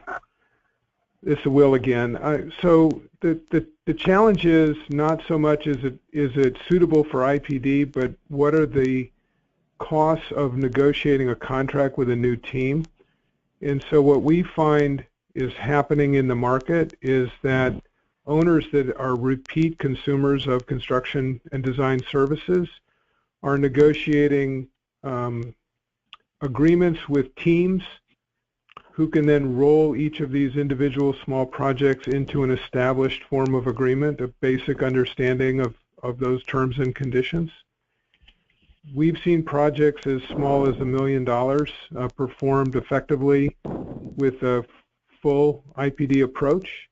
B: This is Will again. So the challenge is not so much is it suitable for IPD, but what are the costs of negotiating a contract with a new team? And so what we find is happening in the market is that owners that are repeat consumers of construction and design services are negotiating agreements with teams who can then roll each of these individual small projects into an established form of agreement, a basic understanding of those terms and conditions. We've seen projects as small as $1 million performed effectively with a full IPD approach,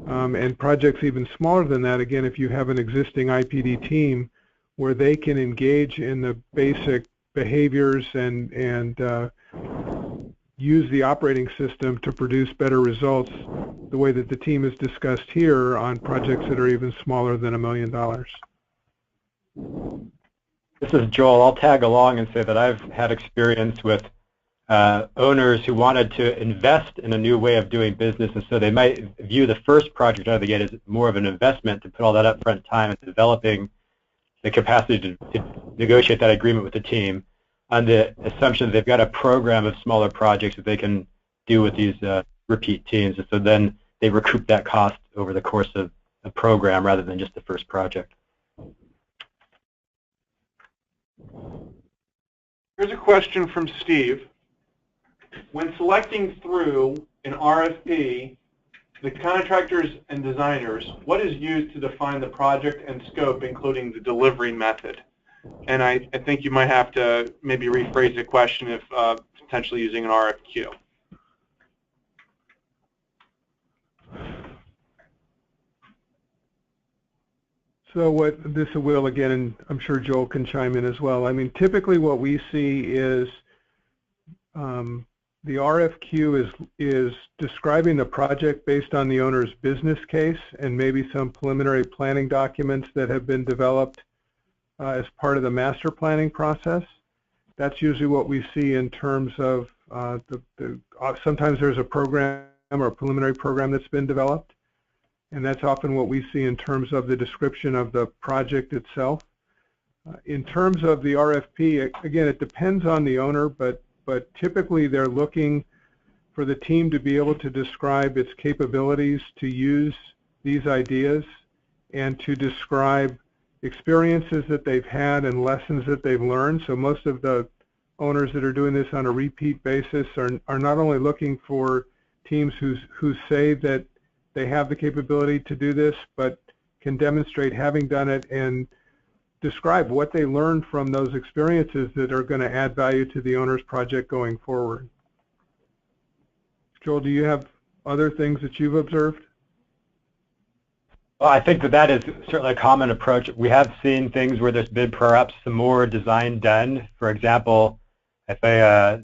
B: and projects even smaller than that, again, if you have an existing IPD team where they can engage in the basic behaviors and use the operating system to produce better results the way that the team has discussed here on projects that are even smaller than $1 million.
D: This is Joel. I'll tag along and say that I've had experience with owners who wanted to invest in a new way of doing business, and so they might view the first project out of the gate as more of an investment to put all that upfront time into developing the capacity to negotiate that agreement with the team on the assumption that they've got a program of smaller projects that they can do with these repeat teams, and so then they recoup that cost over the course of a program rather than just the first project.
A: Here's a question from Steve. When selecting through an RFP, the contractors and designers, what is used to define the project and scope, including the delivery method? And I think you might have to maybe rephrase the question if potentially using an RFQ.
B: So this is Will again, and I'm sure Joel can chime in as well. I mean, typically what we see is the RFQ is describing the project based on the owner's business case and maybe some preliminary planning documents that have been developed as part of the master planning process. That's usually what we see in terms of sometimes there's a program or a preliminary program that's been developed. And that's often what we see in terms of the description of the project itself. In terms of the RFP, again, it depends on the owner, but typically they're looking for the team to be able to describe its capabilities to use these ideas and to describe experiences that they've had and lessons that they've learned. So most of the owners that are doing this on a repeat basis are not only looking for teams who say that they have the capability to do this, but can demonstrate having done it and describe what they learned from those experiences that are going to add value to the owner's project going forward. Joel, do you have other things that you've observed?
D: Well, I think that is certainly a common approach. We have seen things where there's been perhaps some more design done. For example, if a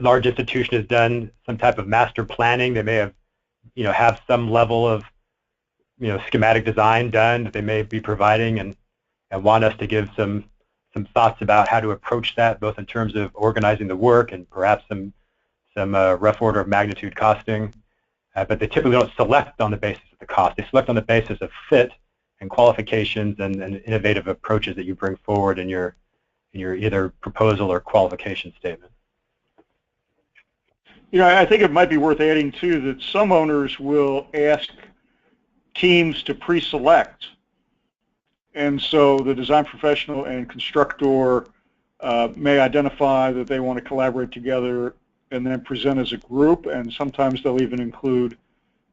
D: large institution has done some type of master planning, they may have some level of schematic design done that they may be providing and want us to give some thoughts about how to approach that, both in terms of organizing the work and perhaps some rough order of magnitude costing. But they typically don't select on the basis of the cost. They select on the basis of fit and qualifications and innovative approaches that you bring forward in your either proposal or qualification statement.
C: I think it might be worth adding too that some owners will ask teams to pre-select, and so the design professional and constructor may identify that they want to collaborate together and then present as a group, and sometimes they'll even include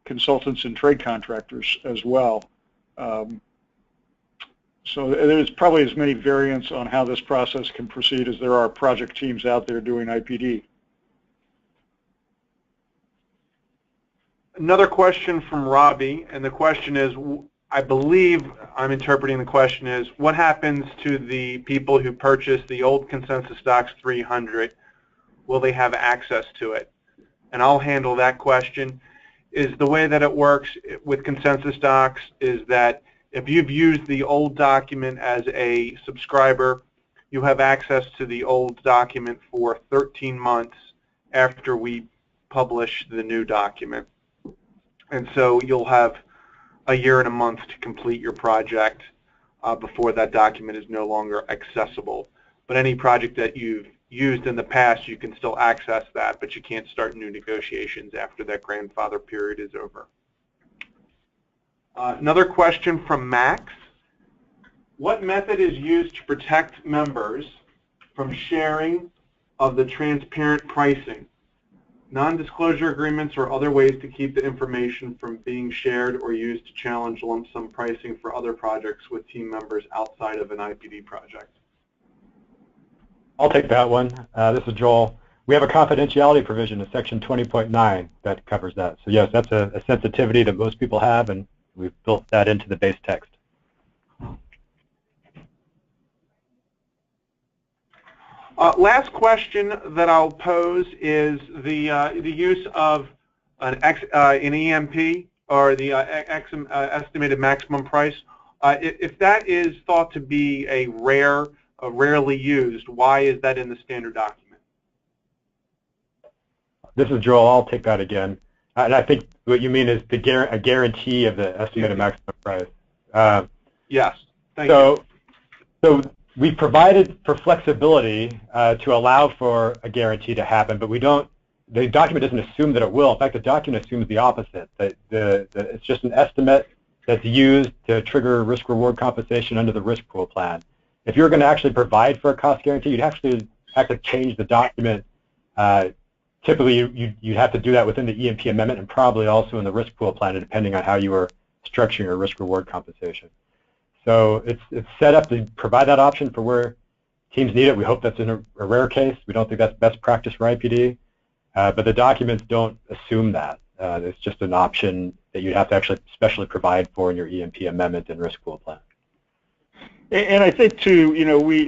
C: consultants and trade contractors as well. So there's probably as many variants on how this process can proceed as there are project teams out there doing IPD.
A: Another question from Robbie, and the question is, I believe I'm interpreting the question is, what happens to the people who purchased the old ConsensusDocs 300? Will they have access to it? And I'll handle that question. Is the way that it works with ConsensusDocs is that if you've used the old document as a subscriber, you have access to the old document for 13 months after we publish the new document. And so you'll have a year and a month to complete your project before that document is no longer accessible. But any project that you've used in the past, you can still access that, but you can't start new negotiations after that grandfather period is over. Another question from Max. What method is used to protect members from sharing of the transparent pricing? Non-disclosure agreements or other ways to keep the information from being shared or used to challenge lump sum pricing for other projects with team members outside of an IPD project?
D: I'll take that one. This is Joel. We have a confidentiality provision in section 20.9 that covers that. So yes, that's a sensitivity that most people have, and we've built that into the base text.
A: Last question that I'll pose is the use of an EMP or the estimated maximum price. If that is thought to be a rare rarely used. Why is that in the standard document?
D: This is Joel. I'll take that again. And I think what you mean is a guarantee of the estimated maximum price.
A: Yes. Thank you.
D: So we provided for flexibility to allow for a guarantee to happen, but we don't. The document doesn't assume that it will. In fact, the document assumes the opposite. That it's just an estimate that's used to trigger risk-reward compensation under the risk pool plan. If you're going to actually provide for a cost guarantee, you'd have to change the document. Typically, you'd have to do that within the EMP amendment and probably also in the risk pool plan, depending on how you are structuring your risk-reward compensation. So it's set up to provide that option for where teams need it. We hope that's in a rare case. We don't think that's best practice for IPD. But the documents don't assume that. It's just an option that you'd have to actually specially provide for in your EMP amendment and risk pool plan.
C: And I think too,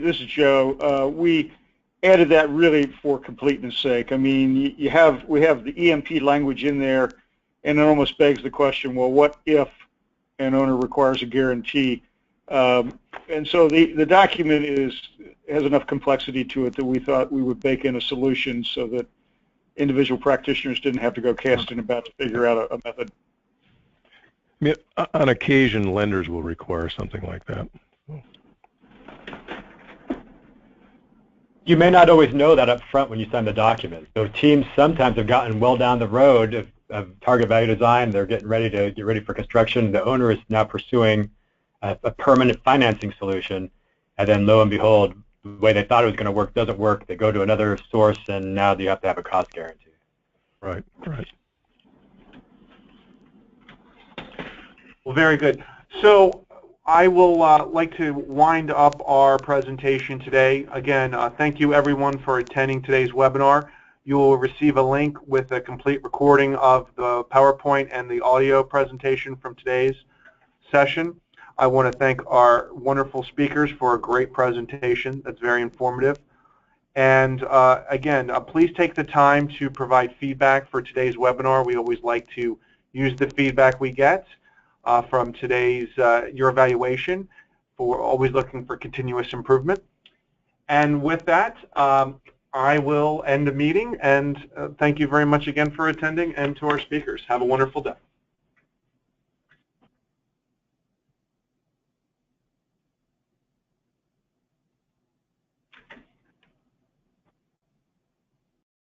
C: this is Joe. We added that really for completeness sake. I mean, we have the EMP language in there, and it almost begs the question: well, what if an owner requires a guarantee? And so the document has enough complexity to it that we thought we would bake in a solution so that individual practitioners didn't have to go casting about to figure out a method.
E: I mean, on occasion, lenders will require something like that.
D: You may not always know that up front when you sign the document. So teams sometimes have gotten well down the road of target value design. They're getting ready to get ready for construction. The owner is now pursuing a permanent financing solution, and then lo and behold, the way they thought it was going to work doesn't work. They go to another source, and now you have to have a cost guarantee.
E: Right, right.
A: Well, very good. So I will like to wind up our presentation today. Again, thank you everyone for attending today's webinar. You will receive a link with a complete recording of the PowerPoint and the audio presentation from today's session. I want to thank our wonderful speakers for a great presentation that's very informative. And again, please take the time to provide feedback for today's webinar. We always like to use the feedback we get from today's your evaluation. We're always looking for continuous improvement. And with that, I will end the meeting, and thank you very much again for attending, and to our speakers. Have a wonderful day.